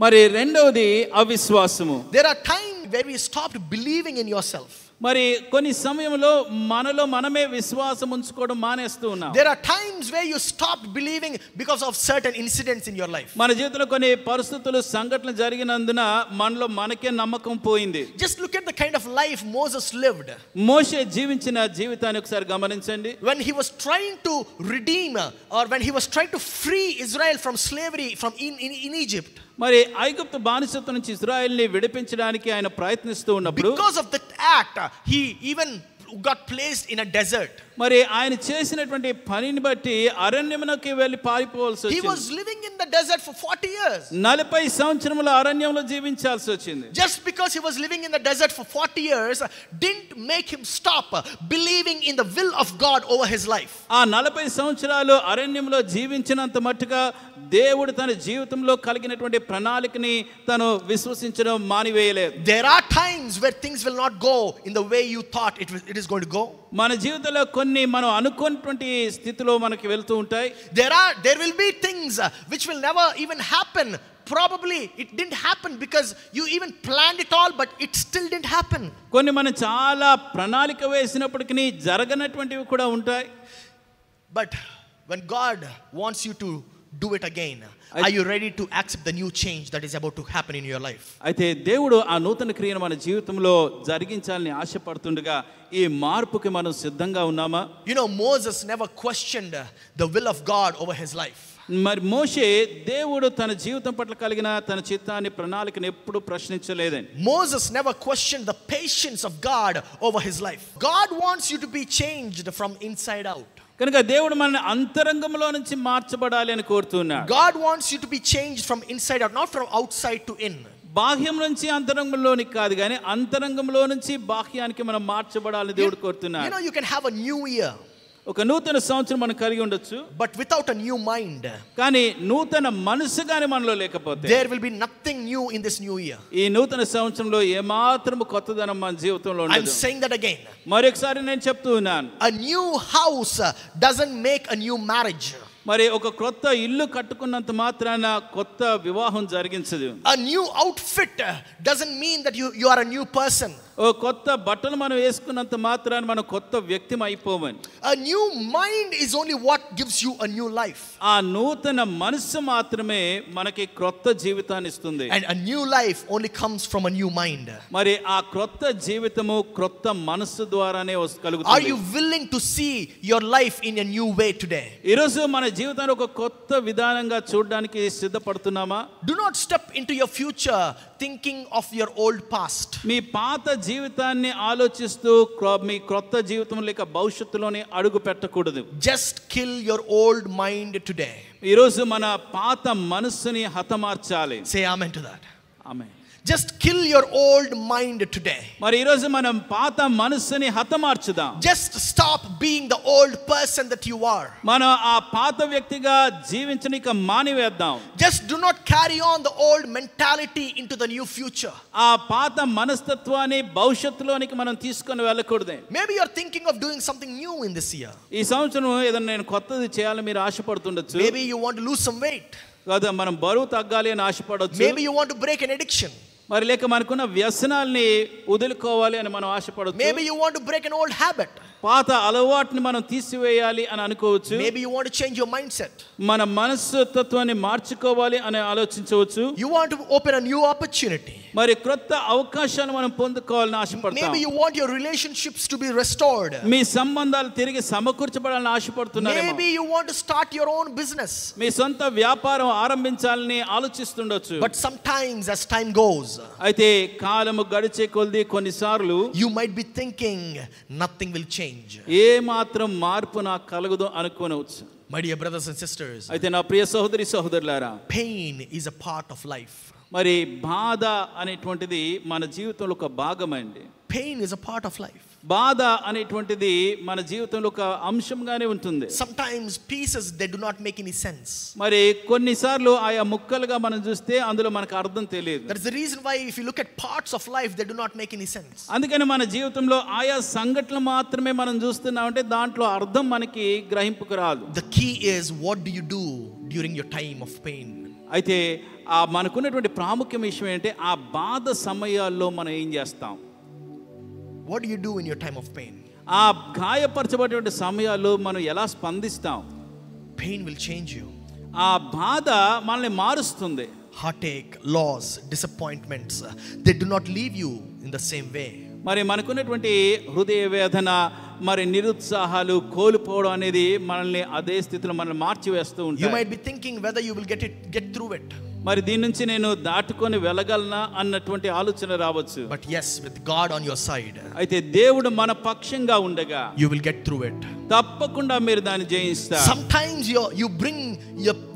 మరి రెండవది అవిశ్వాసము. There are times where we stopped believing in yourself. మరి కొన్ని సమయంలో మనలో మనమే విశ్వాసం ఉంచుకోవడం మానేస్తూ ఉన్నాం. There are times where you stopped believing because of certain incidents in your life. మన జీవితంలో కొన్ని పరిస్థితులు సంఘటనలు జరిగినందున మనలో మనకే నమ్మకం పోయింది. Just look at the kind of life Moses lived. మోషే జీవించిన జీవితాన్ని ఒకసారి గమనించండి. When he was trying to redeem or when he was trying to free Israel from slavery from in Egypt. మరి ఐగుప్తు బానిసత్వం నుంచి ఇశ్రాయేలుని విడిపించడానికి ఆయన ప్రయత్నిస్తూ ఉన్నప్పుడు because of that act he even got placed in a desert. మరి ఆయన చేసినటువంటి పనిని బట్టి అరణ్యమునకి వెళ్ళి పారిపోవాల్సి వచ్చింది. He was living in the desert for 40 years. 40 సంవత్సరముల అరణ్యంలో జీవించాల్సి వచ్చింది. Just because he was living in the desert for 40 years didn't make him stop believing in the will of God over his life. ఆ 40 సంవత్సరాలు అరణ్యంలో జీవించినంత మట్టుగా దేవుడు తన జీవితంలో కలిగినటువంటి ప్రణాళికని తను విశ్వసించడం మానివేయలేదు. There are times where things will not go in the way you thought it is going to go. మన జీవితంలో కొన్ని మనం అనుకున్నటువంటి స్థితిలో మనకి వెళ్తూ ఉంటాయి. There will be things which will never even happen. Probably it didn't happen because you even planned it all, but it still didn't happen. కొన్ని మనం చాలా ప్రణాళిక వేసినప్పటికీ జరగనటువంటివి కూడా ఉంటాయి. But when God wants you to do it again, are you ready to accept the new change that is about to happen in your life? అయితే దేవుడు ఆ నూతన క్రియను మన జీవితంలో జరిగించాలని ఆశపడుతుండగా ఈ మార్పుకి మనం సిద్ధంగా ఉన్నామా? You know, Moses never questioned the will of God over his life. మరి మోషే దేవుడు తన జీవితం పట్ల కలిగిన తన చిత్తాన్ని ప్రణాళికను ఎప్పుడు ప్రశ్నించలేదని. Moses never questioned the patience of God over his life. God wants you to be changed from inside out. కనుక దేవుడు మనల్ని అంతరంగంలో నుంచి మార్చబడాలి అని కోరుతున్నాడు. God wants you to be changed from inside out, not from outside to in. బాహ్యం నుంచి అంతరంగంలోనికి కాదు కానీ అంతరంగంలో నుంచి బాహ్యానికి మనం మార్చబడాలని దేవుడు కోరుతున్నాడు. You know, you can have a new year, ఒక నూతన సంవత్సరం మనం కలిగి ఉండొచ్చు, but without a new mind, కానీ నూతన మనసు గాని మనలో లేకపోతే there will be nothing new in this new year. ఈ నూతన సంవత్సరంలో ఏమాత్రము కొత్తదనం మన జీవితంలో I'm ఉండదు. saying that again. మరొకసారి నేను చెప్తూ ఉన్నాను, A new house doesn't make a new marriage. మరి ఒక కొత్త ఇల్లు కట్టుకున్నంత మాత్రాన కొత్త వివాహం జరిగించదు. A new outfit doesn't mean that you are a new person. ఓ కొత్త బట్టలు మనం వేసుకున్నంత మాత్రాన మనం కొత్త వ్యక్తి అయిపోమని. A new mind is only what gives you a new life. ఆ నూతన మనసు మాత్రమే మనకి కొత్త జీవితాన్ని ఇస్తుంది. And a new life only comes from a new mind. మరి ఆ కొత్త జీవితము కొత్త మనసు ద్వారానే కలుగుతుంది. Are you willing to see your life in a new way today? ఈ రోజు మన జీవితాన్ని ఒక కొత్త విధానంగా చూడడానికి సిద్ధపడుతున్నామా? Do not step into your future thinking of your old past. మీ పాత జీవితాన్ని ఆలోచిస్తూ మీ కొత్త జీవితం లేక భవిష్యత్తులోనే అడుగు పెట్టకూడదు. Just kill your old mind today. ఈ రోజు మన పాత మనస్సుని హతమార్చాలి. Say amen to that. Amen. Just kill your old mind today. మరి ఈ రోజు మనం పాత మనస్సుని హతమార్చుదాం. Just stop being the old person that you are. మనం ఆ పాత వ్యక్తిగా జీవించనిక మానివేద్దాం. Just do not carry on the old mentality into the new future. ఆ పాత మనస్తత్వాన్ని భవిష్యత్తులోనికి మనం తీసుకొని వెళ్ళకూడదు. Maybe you are thinking of doing something new in this year. ఈ సంవత్సరం ఏదైనా నేను కొత్తది చేయాలని మీరు ఆశపడుతుండొచ్చు. Maybe you want to lose some weight. కదా మనం బరువు తగ్గాలి అని ఆశపడొచ్చు. Maybe you want to break an addiction. మరి లేక మనకున్న వ్యసనాల్ని వదులుకోవాలి అని మనం ఆశపడొచ్చు. Maybe you want to break an old habit. పాత అలవాటుని మనం తీసివేయాలి అని అనుకోవచ్చు. Maybe you want to change your mindset. మన మనస్తత్వాన్ని మార్చుకోవాలి అని ఆలోచించవచ్చు. You want to open a new opportunity. మరి కొత్త అవకాశాలు మనం పొందుకోవాలని ఆశపడతాం. Maybe you want your relationships to be restored. మీ సంబంధాలు తిరిగి సమకూర్చబడాలని ఆశపడుతున్నారేమో. Maybe you want to start your own business. మీ సొంత వ్యాపారం ఆరంభించాలని ఆలోచిస్తుండొచ్చు. But sometimes as time goes, అయితే కాలము గడిచే కొద్దీ కొన్నిసార్లు you might be thinking nothing will change. ఏ మాత్రం మార్పు నాకు కలగదు అనుకోవచ్చు. My dear brothers and sisters, అయితే నా ప్రియ సహోదరి సహోదరులారా, pain is a part of life. మరి బాధ అనేటువంటిది మన జీవితంలో ఒక భాగమండి. Pain is a part of life. బాధ అనేటువంటిది మన జీవితంలో ఒక అంశంగానే ఉంటుంది. Sometimes pieces they do not make any sense. మరి కొన్నిసార్లు ఆయా ముక్కలుగా మనం చూస్తే అందులో మనకు అర్థం తెలియదు. That is the reason why if you look at parts of life they do not make any sense. అందుకని మన జీవితంలో ఆయా సంఘటనలు మాత్రమే మనం చూస్తున్నామంటే దాంట్లో అర్థం మనకి గ్రహింపుకు రాదు. The key is what do you do during your time of pain? అయితే ఆ మనకున్నటువంటి ప్రాముఖ్యమైన విషయం ఏంటంటే ఆ బాధ సమయాల్లో మనం ఏం చేస్తాం. What do you do in your time of pain? ఆ గాయపరచబడిన సమయాల్లో మనం ఎలా స్పందిస్తాం? Pain will change you. ఆ బాధ మనల్ని మారుస్తుంది. Heartache, loss, disappointments, they do not leave you in the same way. మరి మనకున్నటువంటి హృదయ వేదన, మరి నిరుత్సాహాలు, కోల్పోవడం అనేది మనల్ని అదే స్థితిలో మనల్ని మార్చివేస్తూ ఉంటాయి. You might be thinking whether you will get through it. మరి దీని నుంచి నేను దాటుకొని వెళ్ళగలనా అన్నటువంటి ఆలోచన రావచ్చు. But yes, with God on your side, అయితే దేవుడు మన పక్షంగా ఉండగా you will get through it. తప్పకుండా మీరు దాన్ని జయిస్తారు. Sometimes you bring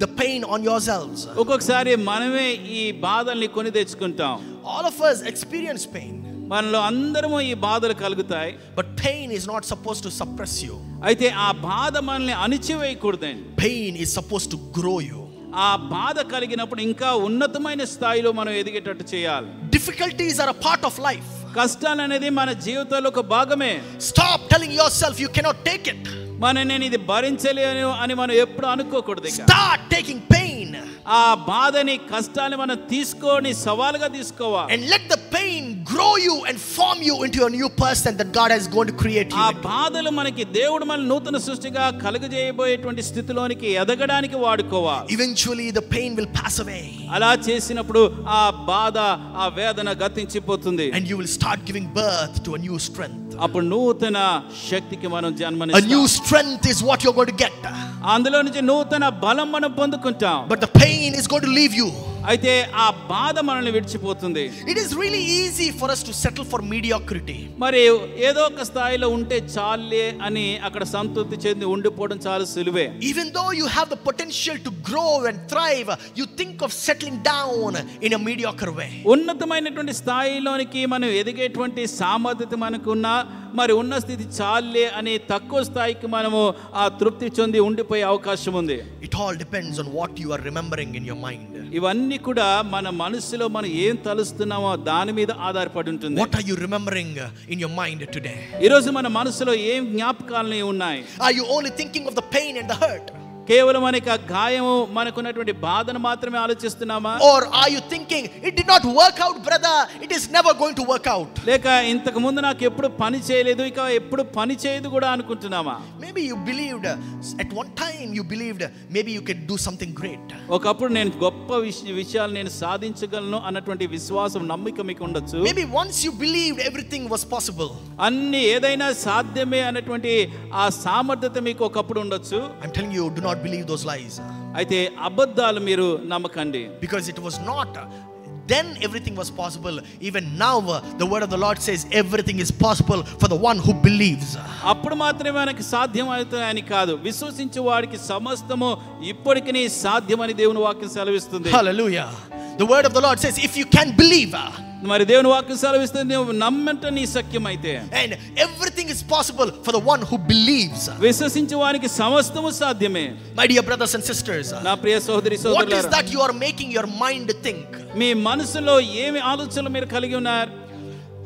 the pain on yourselves. ఒక్కొక్కసారి మనమే ఈ బాధల్ని కొని తెచ్చుకుంటాం. All of us experience pain. మనలో అందరము ఈ బాధలు కలుగుతాయి. But pain is not supposed to suppress you. అయితే ఆ బాధ మనల్ని అణిచివేయకూడదండి. Pain is supposed to grow you. ఆ బాధ కలిగినప్పుడు ఇంకా ఉన్నతమైన స్థాయిలో మనం ఎదిగేటట్టు చేయాలి. Difficulties are a part of life. కష్టాలు అనేది మన జీవితంలో ఒక భాగమే. Stop telling yourself you cannot take it. నేను ఇది భరించలేను అని మనం ఎప్పుడు అనుకోకూడదు. Start taking pain. ఆ బాధని, కష్టాన్ని మనం తీసుకొని సవాలుగా తీసుకోవాలి. And let the pain grow you and form you into a new person that God is going to create you. ఆ బాధలు మనకి దేవుడు మన నూతన సృష్టిగా కలుగజేయబోయేటువంటి స్థితిలోనికి ఎదగడానికి వాడుకోవాలి. Eventually the pain will pass away. అలా చేసినప్పుడు ఆ బాధ, ఆ వేదన గతించిపోతుంది. And you will start giving birth to a new strength. అప్పుడు నూతన శక్తికి మనం జన్మనిస్తాం. A new strength is what you're going to get. అందులో నుంచి నూతన బలం మనం పొందుకుంటాం. But the pain is going to leave you. అయితే ఆ బాధ మనల్ని విడిచిపోతుంది. It is really easy for us to settle for mediocrity. మరి ఏదో ఒక స్థాయిలో ఉంటే చాలే అని అక్కడ సంతృప్తి చెంది ఉండిపోవడం చాలా సులువే. Even though you have the potential to grow and thrive, you think of settling down in a mediocre way. ఉన్నతమైనటువంటి స్థాయిలోనికి మనం ఎదిగేటువంటి సామర్థ్యత మనకున్నా, మరి ఉన్న స్థితి చాలే అని తక్కువ స్థాయికి మనము ఆ తృప్తి చెంది ఉండిపోయే అవకాశం ఉంది. It all depends on what you are remembering in your mind. ఇవన్నీ కూడా మన మనసులో మనం ఏం తలుస్తున్నామో దాని మీద ఆధారపడి ఉంటుంది. What are you remembering in your mind today? ఈ రోజు మన మనసులో ఏం జ్ఞాపకాలు ఉన్నాయి? Are you only thinking of the pain and the hurt? కేవలం మనకి ఆ గాయము, మనకున్నటువంటి బాధను మాత్రమే ఆలోచిస్తున్నామా? Or are you thinking it did not work out, brother, it is never going to work out? లేక ఇంతకు ముందు నాకు ఎప్పుడు పని చేయలేదు, ఇక ఎప్పుడు పని చేయదు కూడా అనుకుంటున్నామా? Maybe you believed at one time, you believed maybe you could do something great. ఒకప్పుడు నేను గొప్ప విషయాలు నేను సాధించగలను అన్నటువంటి విశ్వాసం, నమ్మకం మీకు ఉండొచ్చు. Maybe once you believed everything was possible. అన్ని ఏదైనా సాధ్యమే అన్నటువంటి ఆ సామర్థ్యత మీకు ఒకప్పుడు ఉండొచ్చు. I'm telling you, do not believe those lies. అయితే అబద్ధాలు మీరు నమ్మకండి. Because it was not then everything was possible. Even now the word of the Lord says everything is possible for the one who believes. అప్పుడు మాత్రమే మనకి సాధ్యం అవుతాయని కాదు, విశ్వసించే వాడికి సమస్తము ఇప్పటికీ సాధ్యమని దేవుని వాక్యం సెలవిస్తుంది. Hallelujah. The word of the Lord says if you can believe. మరి దేవుని వాక్యం సెలవిస్తుంది, నువ్వు నమ్మంట నీ సత్యమైతే. And everything is possible for the one who believes. విశ్వసించే వారికి సమస్తము సాధ్యమే. My dear brothers and sisters, నా ప్రియ సహోదరి సహోదరులారా, what is that you are making your mind think? మీ మనసులో ఏమి ఆలోచనలు మీరు కలిగి ఉన్నారు?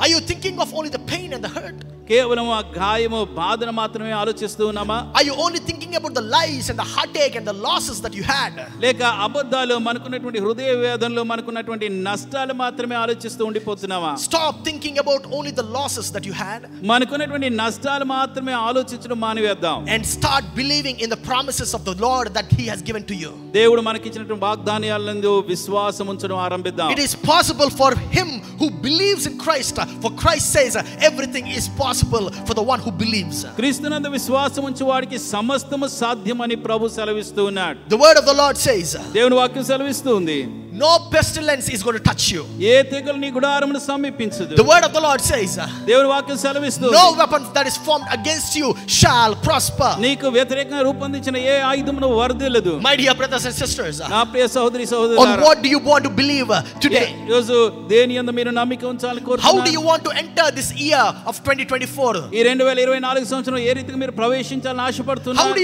Are you thinking of only the pain and the hurt? కేవలం ఆ గాయము, బాధను మాత్రమే ఆలోచిస్తూ ఉన్నామా? Are you only thinking about the lies and the heartache and the losses that you had? లేక అబద్ధాలు, మనకున్నటువంటి హృదయ వేదనలు, మనకున్నటువంటి నష్టాలు మాత్రమే ఆలోచిస్తూ ఉండిపోతున్నామా? Stop thinking about only the losses that you had. మనకున్నటువంటి నష్టాలు మాత్రమే ఆలోచించడం మానివేద్దాం. And start believing in the promises of the Lord that He has given to you. దేవుడు మనకిచ్చినటువంటి వాగ్దానాలందు విశ్వాసం ఉంచడం ఆరంభిద్దాం. It is possible for him who believes in Christ. For Christ says everything is possible for the one who believes. క్రీస్తునందు విశ్వాసం ఉంచు వాడికి సమస్తము సాధ్యమని ప్రభు సెలవిస్తూ ఉన్నాడు. The word of the Lord says, దేవుని వాక్యం సెలవిస్తూ ఉంది, no pestilence is going to touch you. ఏ తెగులు నీ గుడారమును సమీపించదు. The word of the Lord says, దేవుని వాక్యం సెలవిస్తూ, no weapon that is formed against you shall prosper. నీకు వ్యతిరేకంగా రూపొందించిన ఏ ఆయుధమును వర్ధిల్లదు. My dear brothers and sisters, నా ప్రియ సహోదరి on సహోదరులారా, what do you want to believe today? ఈరోజు దేని యందు మీరు నమ్మిక ఉంచాలని How do కోరుతున్నాను? you want to enter this year of 2024? ఈ 2024 సంవత్సరం ఏ రీతిగా మీరు ప్రవేశించాలని ఆశపడుతున్నారు? How do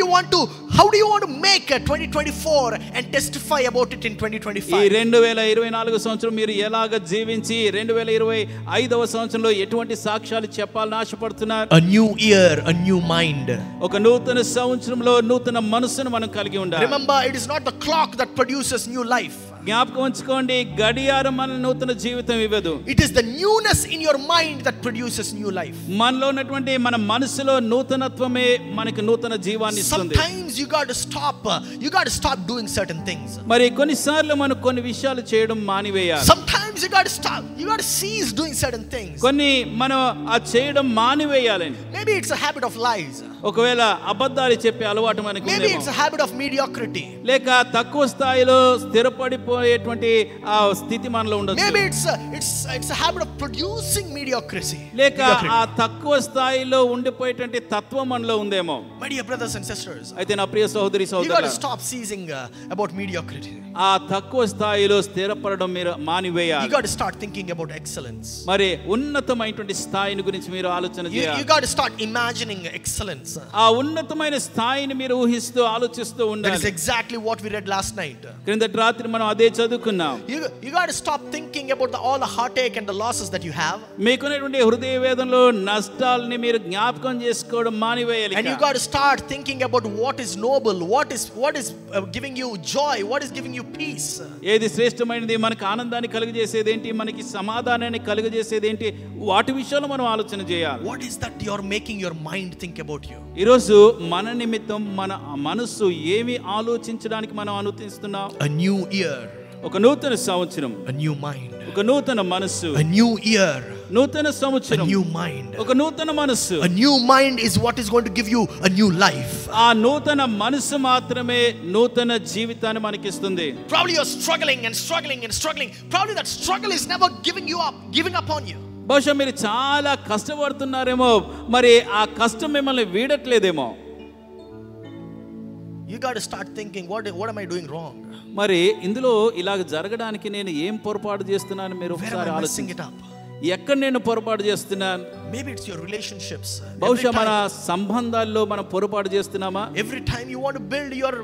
you want to make 2024 and testify about it in 2025? ఈ 2024 సంవత్సరం మీరు ఎలాగ జీవించి 2025వ సంవత్సరంలో ఎటువంటి సాక్ష్యాలు చెప్పాలని ఆశపడుతున్నారు? A new year, a new mind. ఒక నూతన సంవత్సరంలో నూతన మనసును మనం కలిగి ఉండాలి. Remember, it is not the clock that produces new life. జ్ఞాపకం ఉంచుకోండి, గడియారం మన నూతన జీవితం ఇవ్వదు. It is the newness in your mind that produces new life. మనలో ఉన్నటువంటి మన మనసులో నూతనత్వమే మనకి నూతన జీవాన్ని ఇస్తుంది. Sometimes you got to stop doing certain things. మరి కొన్నిసార్లు మనం కొన్ని విషయాలు చేయడం మానివేయాలి. Sometimes you got to cease doing certain things. కొన్ని మనం ఆ చేయడం మానివేయాలని. Maybe it's a habit of lies. ఒకవేళ అబద్ధాలు చెప్పే అలవాటు మనకు Maybe ఉందేమో. it's a habit of mediocrity. లేక తక్కువ స్థాయిలో స్థిరపడిపోయేటువంటి ఆ స్థితి మనలో ఉండొచ్చు. Maybe it's a habit of producing mediocrity. లేక ఆ తక్కువ స్థాయిలో ఉండిపోయేటువంటి తత్వం మనలో ఉందేమో. My dear brothers and sisters, అయితే నా ప్రియ సహోదరి you got to సహోదరులారా, stop seizing about mediocrity. ఆ తక్కువ స్థాయిలో స్థిరపడడం మీరు You మానివేయాలి. got to start thinking about excellence. మరి ఉన్నతమైనటువంటి స్థాయిని గురించి మీరు ఆలోచన You చేయాలి. got to start imagining excellence. ఆ ఉన్నతమైన స్థాయిని మీరు ఊహిస్తూ ఆలోచిస్తూ That is ఉండాలి. exactly what we read last night. క్రిందటి రాత్రి మనం అదే చదువుకున్నాం. You got to stop thinking about all the heartache and the losses that you have. మీకున్నటువంటి హృదయ వేదనలో నష్టాలని మీరు జ్ఞాపకం చేసుకోవడం మానివేయాలి. And you got to start thinking about what is noble, what is giving you joy, what is giving you peace. ఏది శ్రేష్టమైనది, మనకి ఆనందాన్ని కలుగజేసేది ఏంటి, మనకి సమాధానాన్ని కలుగజేసేది ఏంటి, వాటి విషయంలో మనం ఆలోచన చేయాలి. What is that you're making your mind think about you? ఈరోజు మన నిమిత్తం మన మనస్సు ఏమి ఆలోచించడానికి మనం అనుమతిస్తున్నాం? A new year, ఒక నూతన సంవత్సరం, a new mind. ఒక నూతన మనస్సు, A new year, నూతన a సంవత్సరం, new mind. ఒక నూతన మనస్సు. A new mind is what is going to give you a new life. ఆ నూతన మనస్సు మాత్రమే నూతన జీవితాన్ని మనకిస్తుంది. Probably you're struggling and struggling and struggling. Probably that struggle is never giving up on you. బహుశా మీరు చాలా కష్టపడుతున్నారేమో, మరి ఆ కష్టం మిమ్మల్ని వీడట్లేదేమో. You got to start thinking, what am I doing wrong? మరి ఇందులో ఇలాగ జరగడానికి నేను ఏం పొరపాటు చేస్తున్నాను మీరు Where ఒకసారి am I messing it ఆలోచించండి. up? ఎక్కడ నేను పొరపాటు చేస్తున్నాను? Maybe it's your relationships. బహుశా మన సంబంధాల్లో మనం పొరపాటు చేస్తున్నామా? Every time you want to build, you're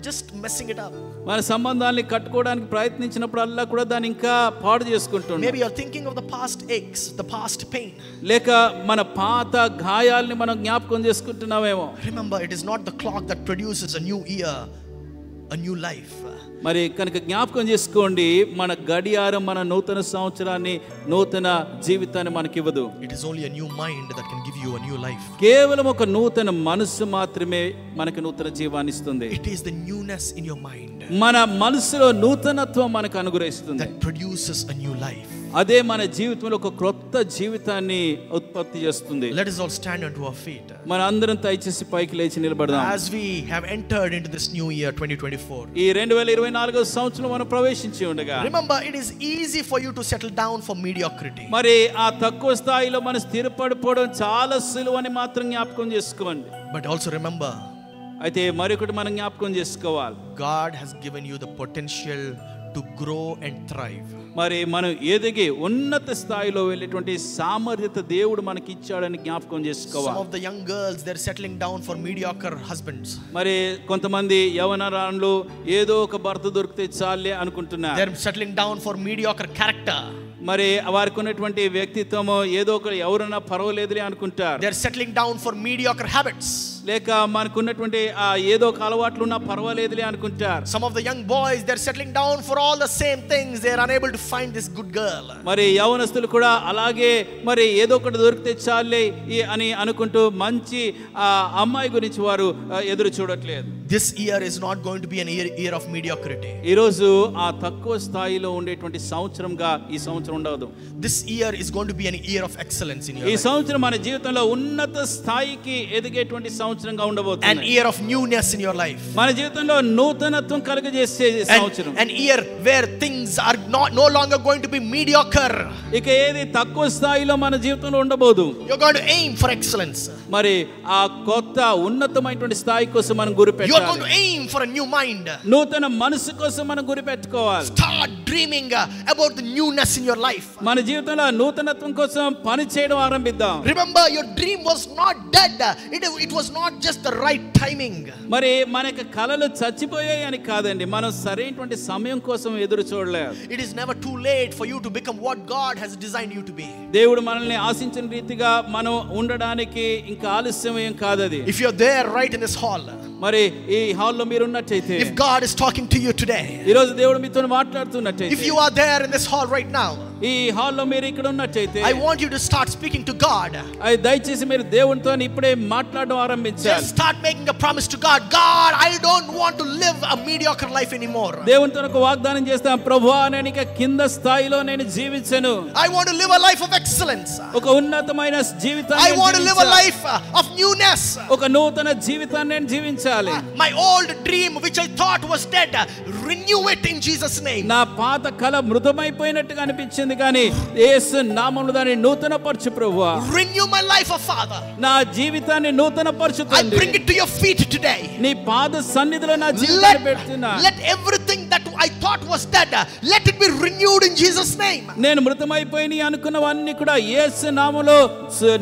just messing it up. మన సంబంధాన్ని కట్టుకోవడానికి ప్రయత్నించినప్పుడల్లా కూడా దాన్ని ఇంకా పాడు చేసుకుంటున్నాం. Maybe you're thinking of the past aches, the past pain. లేక మన పాత గాయాల్ని మనం జ్ఞాపకం చేసుకుంటున్నామేమో. Remember, it is not the clock that produces a new year, a new life. మరి కనుక జ్ఞాపకం చేసుకోండి, మన గడియారం మన నూతన సంవత్సరాన్ని, నూతన జీవితాన్ని మనకి ఇవ్వదు. It is only a new mind that can give you a new life. కేవలం ఒక నూతన మనస్సు మాత్రమే మనకు నూతన జీవాన్ని ఇస్తుంది. It is the newness in your mind మన మనసులో నూతనత్వం మనకు అనుగ్రహిస్తుంది. that produces a new life. అదే మన జీవితంలో ఒక క్రొత్త జీవితాన్ని ఉత్పత్తి చేస్తుంది. Let us all stand onto our feet. మన అందరం దయచేసి పైకి లేచి నిలబడదాం. As we have entered into this new year 2024. ఈ 2024వ సంవత్సరం మనం ప్రవేశించి ఉండగా, Remember, it is easy for you to settle down for mediocrity. మరి ఆ తక్కువ స్థాయిలో మనం స్థిరపడిపోవడం చాలా సులువని మాత్రం జ్ఞాపకం చేసుకోండి. But also remember, అయితే మరొకటి మనం జ్ఞాపకం చేసుకోవాలి. God has given you the potential to grow and thrive. మరి మనం ఎదిగి ఉన్నత స్థాయిలో వెళ్ళేటువంటి సామర్థ్యత దేవుడు మనకి ఇచ్చాడని జ్ఞాపకం Some చేసుకోవాలి. of the young girls, they're settling down for mediocre husbands. మరి కొంతమంది యవనరాన్లు ఏదో ఒక భర్త దొరికితే చాలే అనుకుంటున్నారు. They're settling down for mediocre character. మరి వారికి ఉన్నటువంటి వ్యక్తిత్వం ఏదో ఒక ఎవరైనా పర్వాలేదులే అనుకుంటారు. They're settling down for mediocre habits. లేక మనకున్నటువంటి ఆ ఏదో ఒక అలవాట్లు ఉన్నా పర్వాలేదులే అనుకుంటారు. Some of the young boys, they're settling down for all the same things. They're unable to find this good girl. మరి యవనస్తులు కూడా అలాగే మరి ఏదో ఒకటి దొరికితే చాలే అని అనుకుంటూ మంచి ఆ అమ్మాయి గురించి వారు ఎదురు చూడట్లేదు. This year is not going to be an year of mediocrity. ఈ రోజు ఆ తక్కువ స్థాయిలో ఉండేటువంటి సంవత్సరంగా ఈ సంవత్సరం ఉండదు. This year is going to be an year of excellence in your ఈ life. సంవత్సరం మన జీవితంలో ఉన్నత స్థాయికి ఎదిగేటువంటి సంవత్సరంగా An ఉండబోతుంది. year of newness in your life. మన జీవితంలో నూతనత్వం కలుగజేసే సంవత్సరం. An year where things are no longer going to be mediocre. ఇక ఏది తక్కువ స్థాయిలో మన జీవితంలో ఉండబోదు. You're going to aim for excellence. మరి ఆ కొత్త ఉన్నతమైనటువంటి స్థాయి కోసం మనం గురి You're going to పెట్టాలి. aim for a new mind. నూతన మనసు కోసం మనం గురి పెట్టుకోవాలి. Start dreaming about the newness in your life. మన జీవితంలో నూతనత్వం కోసం పని చేయడం ఆరంభిద్దాం. Remember, your dream was not dead. It was not just the right timing. మరి మనకి కలలు చచ్చిపోయాయి అని కాదండి, మనం సరైనటువంటి సమయం కోసం ఎదురు చూడలేదు. It is never too late for you to become what God has designed you to be. దేవుడు మనల్ని ఆశించిన రీతిగా మనం ఉండడానికి ఇంకా ఆలస్యం ఏం కాదది. If you're there right in this hall, మరి ఈ హాల్లో మీరు ఉన్నట్టయితే, if God is talking to you today, ఈ రోజు దేవుడు మీతో మాట్లాడుతున్నట్టయితే, if you are there in this hall right now, ఈ హాల్లో మీరు ఇక్కడ ఉన్నట్టయితే, I want you to start speaking to God. దయచేసి మీరు దేవునితో ఇప్పుడే మాట్లాడడం ఆరంభించాలి. Just start making a promise to God. God, I don't want to live a mediocre life anymore. దేవునితో ఒక వాగ్దానం చేస్తాను, ప్రభువా నేను ఇక కింద స్థాయిలో నేను జీవించను. I want to live a life of excellence. ఒక ఉన్నతమైన జీవితాన్ని I want to live a life of newness. ఒక నూతన జీవితాన్ని నేను జీవించాలి. My old dream which I thought was dead, renew it in Jesus name. నా పాత కల మృతమైపోయినట్టుగా అనిపించింది, కానీ యేసు నామములో దాన్ని నూతన పరచు ప్రభువా. Renew my life, oh Father. నా జీవితాన్ని నూతన పరచు I తండ్రి. bring it to your feet today. నీ పాద సన్నిధిలో నా జీవితాన్ని పెడుతున్నా. Let everything that I thought was dead, let it be renewed in Jesus name. నేను మృతమైపోయి అనుకున్నవన్నీ కూడా యేసు నామములో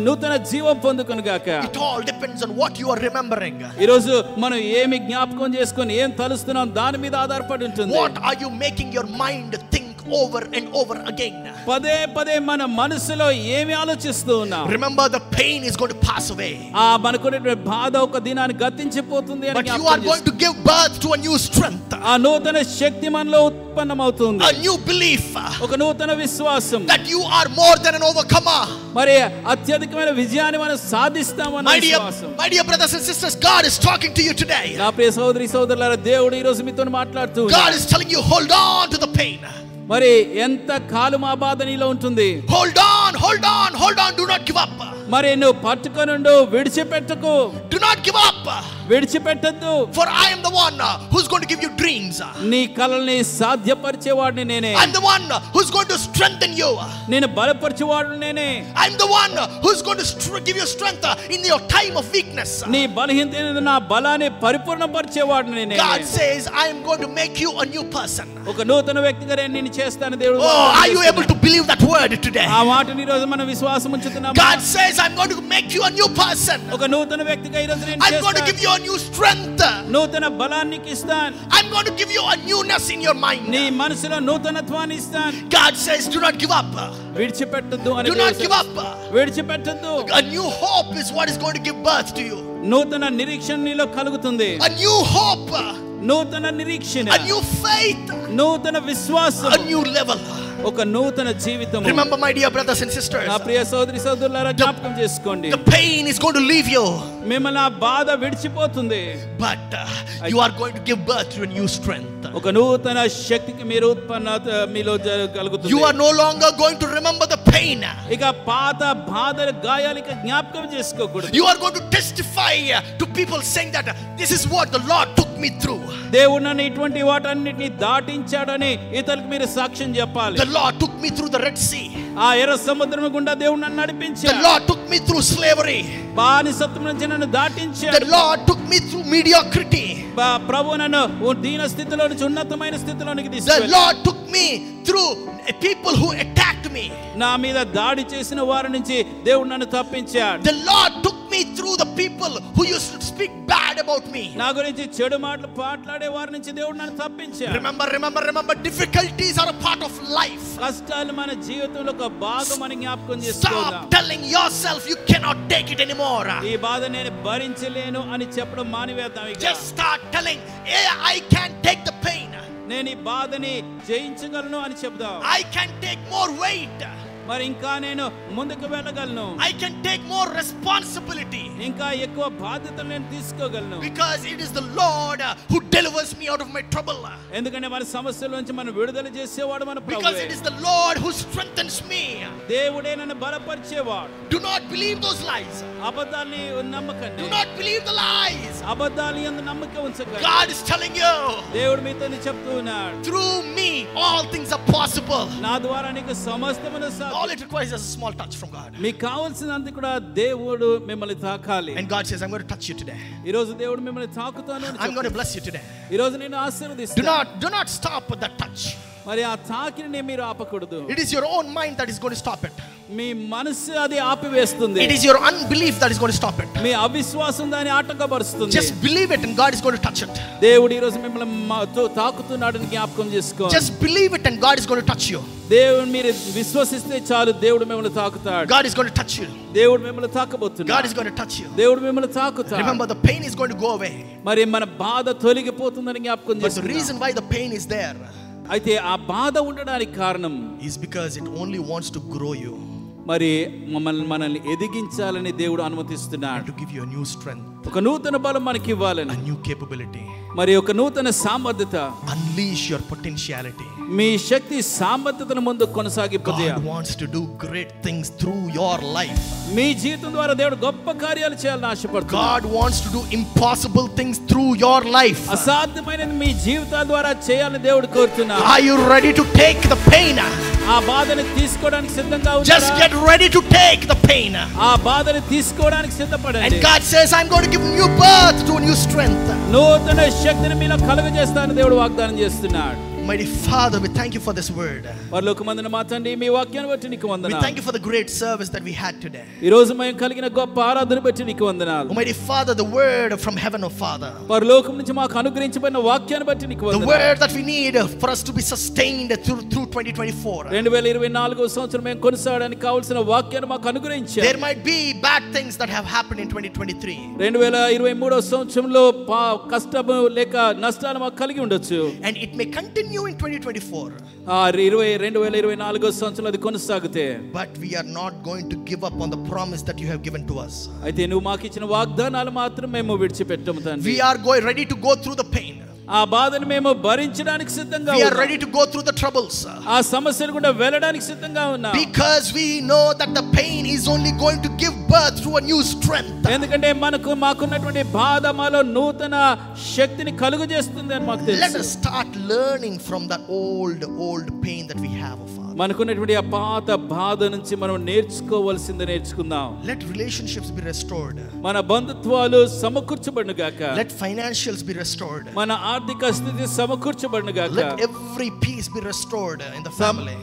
నూతన జీవం పొందుకొను గాక. It all depends on what you are remembering. ఈ రోజు మనం ఏమి జ్ఞాపకం చేసుకొని ఏం తలుస్తున్నాం దాని మీద ఆధారపడి ఉంటుంది. What are you making your mind think over and over again? పదే పదే మన మనసులో ఏమి ఆలోచిస్తూ ఉన్నాం? Remember, the pain is going to pass away. ఆ మనకున్న బాధ ఒక దినాన్ని గతించిపోతుంది అని But you are going to give birth to a new strength. ఆ నూతన శక్తి మనలో ఉత్పన్నమవుతుంది. A new belief ఒక నూతన విశ్వాసం, that you are more than an overcomer. మరి అత్యధికమైన విజయాన్ని మనం సాధిస్తామన్న విశ్వాసం. My dear brothers and sisters, God is talking to you today. నా ప్రియ సోదరి సోదరులారా, దేవుడు ఈ రోజు మీతో మాట్లాడుతూ ఉన్నాడు. God is telling you, hold on to the pain. మరి ఎంత కాలం ఆ బాధ నీలో ఉంటుంది? Hold on, hold on, hold on. Do not give up. మరి నువ్వు పట్టుకొనుండు, విడిచిపెట్టకు. Do not give up. విడిచిపెట్టద్దు. For I am the one who's going to give you dreams. నీ కలల్ని సాధ్యపరిచేవాడిని నేనే. I'm the one who's going to strengthen you. నేను బలపరిచేవాడిని నేనే. I'm the one who's going to give you strength in your time of weakness. నీ బలహీనత నా బలాన్ని పరిపూర్ణపరిచేవాడిని నేనే. God says, I am going to make you a new person. ఒక నూతన వ్యక్తిగా నేను నిన్ను చేస్తాను దేవుడు. Oh, are you able to believe that word today? ఆ మాటని ఈ రోజు మనం విశ్వాసం ఉంచుతున్నామా? God says, I'm going to make you a new person. ఒక నూతన వ్యక్తిగా ఈ రోజు నేను I'm going to give you a new strength. నూతన బలాన్ని ఇస్తాను. I'm going to give you a newness in your mind. నీ మనసులో నూతనత్వాన్ని ఇస్తాను. God says, do not give up. విడిచిపెట్టద్దు అని. Do not give up. విడిచిపెట్టద్దు. A new hope is what is going to give birth to you. నూతన నిరీక్షణ నీలో కలుగుతుంది. A new hope. నూతన నిరీక్షణ. A new faith. నూతన విశ్వాసం. A new level. ఒక నూతన జీవితం. Remember, my dear brothers and sisters, నా ప్రియ సోదరి సోదరులారా, జ్ఞాపకం చేసుకోండి. the pain is going to leave you. మిమ్మల్ని ఆ బాధ విడిచిపోతుంది. But you are going to give birth to a new strength. ఒక నూతన శక్తికి మీరు మీలో కలుగుతుంది. You are no longer going to remember the pain. ఇక పాత బాధల గాయాలకి జ్ఞాపకం చేసుకోకూడదు. You are going to testify to people saying that this is what the Lord took me through. దేవుడు నన్ను ఇటువంటి వాటన్నిటిని దాటించాడని ఇతరులకు మీరు సాక్ష్యం చెప్పాలి. The Lord took me through the Red Sea. ఆ ఎర్ర సముద్రం గుండా దేవుడు నన్ను నడిపించాడు. The Lord took me through slavery. బానిసత్వం నుంచి నన్ను దాటించాడు. The Lord took me through mediocrity. ప్రభు నన్ను దీన స్థితిలో నుంచి ఉన్నతమైన స్థితిలోనికి The తీసుకెళ్ళాడు. Lord took me through people who attacked me. నా మీద దాడి చేసిన వారి నుంచి దేవుడు నన్ను తప్పించాడు. The Lord took me through the people who used to speak bad about me. నా గురించి చెడు మాటలు మాట్లాడే వారి నుంచి దేవుడు నన్ను తప్పించాడు. Remember, difficulties are a part of life. కష్టాలు మన జీవితంలో ఒక భాగం అని జ్ఞాపకం Stop చేసుకోవాలి. telling yourself you cannot take it anymore. ఈ బాధ నేను భరించలేను అని చెప్పడం మానివేద్దాం. ఇక Just start telling, hey, I can take the pain. నేను ఈ బాధని జయించగలను అని చెప్దాం. I can take more weight. మరి ఇంకా నేను ముందుకు వెళ్ళగలను. I can take more responsibility. ఇంకా ఎక్కువ బాధ్యతలు నేను తీసుకోగలను. Because it is the Lord who delivers me out of my trouble. ఎందుకంటే మన సమస్యల నుంచి మనం విడుదల చేసేవాడు మన ప్రభువే. Because it is the Lord who strengthens me. దేవుడే నన్ను బలపరిచేవాడు. Do not believe those lies. అబద్ధాల్ని నమ్మకండి. Do not believe the lies. అబద్ధాల యందు నమ్మకం ఉంచకండి. God is telling you, దేవుడు మీతో చెప్తూ ఉన్నాడు, through me all things are possible. నా ద్వారా నీకు సమస్తమును సాధ్యం. All it requires is a small touch from God. మీకు కావాల్సినంత కూడా దేవుడు మిమ్మల్ని తాకాలి. And God says, I'm going to touch you today. ఈ రోజు దేవుడు మిమ్మల్ని తాకుతాను అని I'm going to bless you today. ఈ రోజు నేను ఆశీర్వదిస్తాను. Do not stop with that touch. మరి ఆ తాకిడిని మీరు ఆపకూడదు. It is your own mind that is going to stop it. మీ మనసు అది ఆపివేస్తుంది. It is your unbelief that is going to stop it. మీ అవిశ్వాసం దాన్ని ఆటంకపరుస్తుంది. Just believe it and God is going to touch it. దేవుడు ఈ రోజు మిమ్మల్ని తాకుతున్నాడని జ్ఞాపకం చేసుకోండి. Just believe it and God is going to touch you. దేవుడు మీరు విశ్వసిస్తే చాలు, దేవుడు మిమ్మల్ని తాకుతాడు. God is going to touch you. దేవుడు మిమ్మల్ని తాకబోతున్నాడు. God is going to touch you. దేవుడు మిమ్మల్ని తాకుతాడు. Remember, the pain is going to go away. మరి మన బాధ తొలగిపోతుందని జ్ఞాపకం But the చేసుకోండి. reason why the pain is there అయితే ఆ బాధ ఉండడానికి కారణం is because it only wants to grow you. మరి మనల్ని ఎదిగించాలని దేవుడు అనుమతిస్తున్నాడు. To give you a new strength, ఒక నూతన బలం మనకి ఇవ్వాలని, a new capability, మరి ఒక నూతన సామర్థ్యత, unleash your potentiality. మీ శక్తి సామర్థ్యతను ముందు కొనసాగింపజేయాలి. God wants to do great things through your life. మీ జీవితం ద్వారా దేవుడు గొప్ప కార్యాలు చేయాలని ఆశపడుతున్నాడు. God wants to do impossible things through your life. అసాధ్యమైనది మీ జీవితాల ద్వారా చేయాలని దేవుడు కోరుతున్నాడు. Are you ready to take the pain? ఆ బాధని తీసుకోవడానికి సిద్ధంగా ఉన్నారా? Just get ready to take the pain. ఆ బాధని తీసుకోవడానికి సిద్ధపడండి. And God says, I'm going to give new birth to a new strength. నూతన శక్తిని మీలో కలుగజేస్తానని దేవుడు వాగ్దానం చేస్తున్నాడు. Mighty Father, we thank you for this word. పరలోకమందున మా తండ్రి, మీ వాక్యాన్ని బట్టి నీకు We వందనాలు. thank you for the great service that we had today. ఈ రోజు మేము కలిగిన గొప్ప ఆరాధన బట్టి నీకు వందనాలు. Mighty Father, the word from heaven, oh Father, పరలోకం నుంచి మాకు అనుగ్రహించబడిన వాక్యాన్ని బట్టి నీకు the వందనాలు. word that we need for us to be sustained through 2024. 2024 సంవత్సరం మేము కొనసాగడానికి కావాల్సిన వాక్యాన్ని మాకు అనుగ్రహించారు. There might be bad things that have happened in 2023. 2023 సంవత్సరంలో కష్టము లేక నష్టాలు మాకు కలిగి ఉండొచ్చు. And it may continue in 2024. 2024 సంవత్సరంలో అది కొనసాగితే, but we are not going to give up on the promise that you have given to us. అయితే నువ్వు మాకు ఇచ్చిన వాగ్దానాలు మాత్రం మేము విడిచిపెట్టము తండ్రి. We are ready to go through the pain. ఆ బాధను మేము భరించడానికి సిద్ధంగా We are ఉన్నాం. ready to go through the troubles. ఆ సమస్యలు గుండా వెళ్ళడానికి సిద్ధంగా ఉన్నాం. Because we know that the pain is only going to give birth to a new strength. ఎందుకంటే మాకున్నటువంటి బాధ మాలో నూతన శక్తిని కలుగజేస్తుంది అని మాకు తెలుసు. Let us start learning from that old pain that we have, oh Father. మనకున్నటువంటి ఆ పాత బాధ నుంచి మనం నేర్చుకోవాల్సింది నేర్చుకుందాం. Let relationships be restored. మన బంధుత్వాలు సమకూర్చబడును గాక. Let financials be restored. మన ఆర్థిక స్థితి సమకూర్చబడును గాక. Let every peace be restored in the family.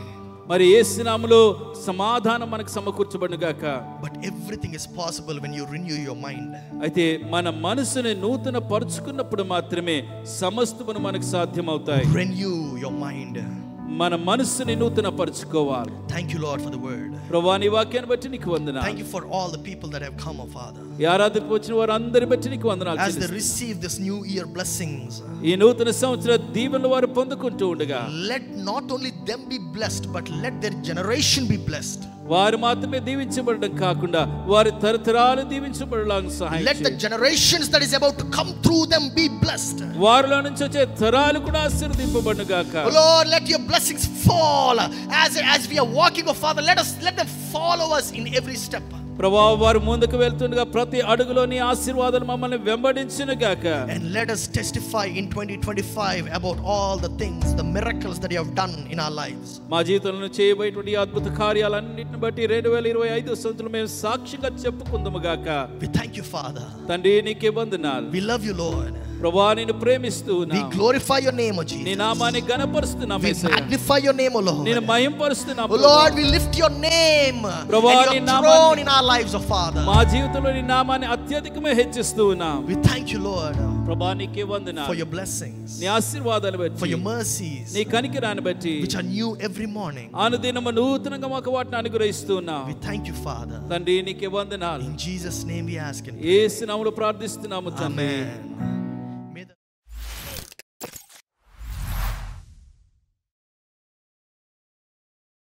మరి యేసు నామములో సమాధానం మనకు సమకూర్చబడును గాక. But everything is possible when you renew your mind. అయితే మన మనసుని నూతన పరుచుకున్నప్పుడు మాత్రమే సమస్తమును మనకు సాధ్యమవుతాయి. Renew your mind. మన మనసుని నూతన పరుచుకోవాలి. Thank you, Lord, for the word. ప్రభువా, నీ వాక్యాన్ని బట్టి నీకు వందనాలు. Thank you for all the people that have come, oh Father. ఈ ఆరాధనకు వచ్చిన వారందరి బట్టి నీకు వందనాలు. As they receive this new year blessings, ఈ నూతన సంవత్సర దీవెనలు వారు పొందుకుంటూ ఉండగా, let not only them be blessed, but let their generation be blessed. వారు మాత్రమే దీవించబడడం కాకుండా వారి తరతరాలు దీవించబడడానికి సహాయం Let the generations that is about to come through them be blessed. వారిలో నుంచి వచ్చే తరాలు కూడా ఆశీర్వదింపబడును గాక. Lord, let your blessings fall as we are walking, oh Father. Let them follow us in every step. ప్రభువా, వారు ముందుకు వెళ్తుండగా ప్రతి అడుగులోని ఆశీర్వాదాలు మమ్మల్ని వెంబడించును గాక. And let us testify in 2025 about all the things, the miracles that you have done in our lives. మా జీవితంలో చేయబోయేటువంటి అద్భుత కార్యాలన్నిటిని బట్టి 2025 సంవత్సరంలో మేము సాక్షిగా చెప్పుకుందాము గాక. We thank you, Father. తండ్రి, నీకే వందనాలు. We love you, Lord. ప్రభువా, నిన్ను ప్రేమిస్తూ We ఉన్నాము. glorify your name, O Jesus. నీ నామాన్ని ఘనపరుస్తున్నాము We Yesayya. magnify your name, O Lord. నిన్ను మహింపరుస్తున్నాము Oh Lord, we lift your name Prabhu, and నీ your నామాన్ని- throne in our lives, O Father. మా జీవితంలో నీ నామాన్ని అత్యధికమే హెచ్చిస్తూ ఉన్నాం. We thank you, Lord, ప్రభువా, నీకే for వందనాలు. your blessings, నీ ఆశీర్వాదాలు for బట్టి, your mercies, నీ కనికరాన్ని బట్టి which are new every morning. అనుదినము నూతనంగా మాకు వాటిని అనుగ్రహిస్తూ ఉన్నాం. We thank you, Father. తండ్రి, నీకే వందనాలు. In Jesus' name we ask and యేసు నామములో ప్రార్థిస్తున్నాము తండ్రి. Amen.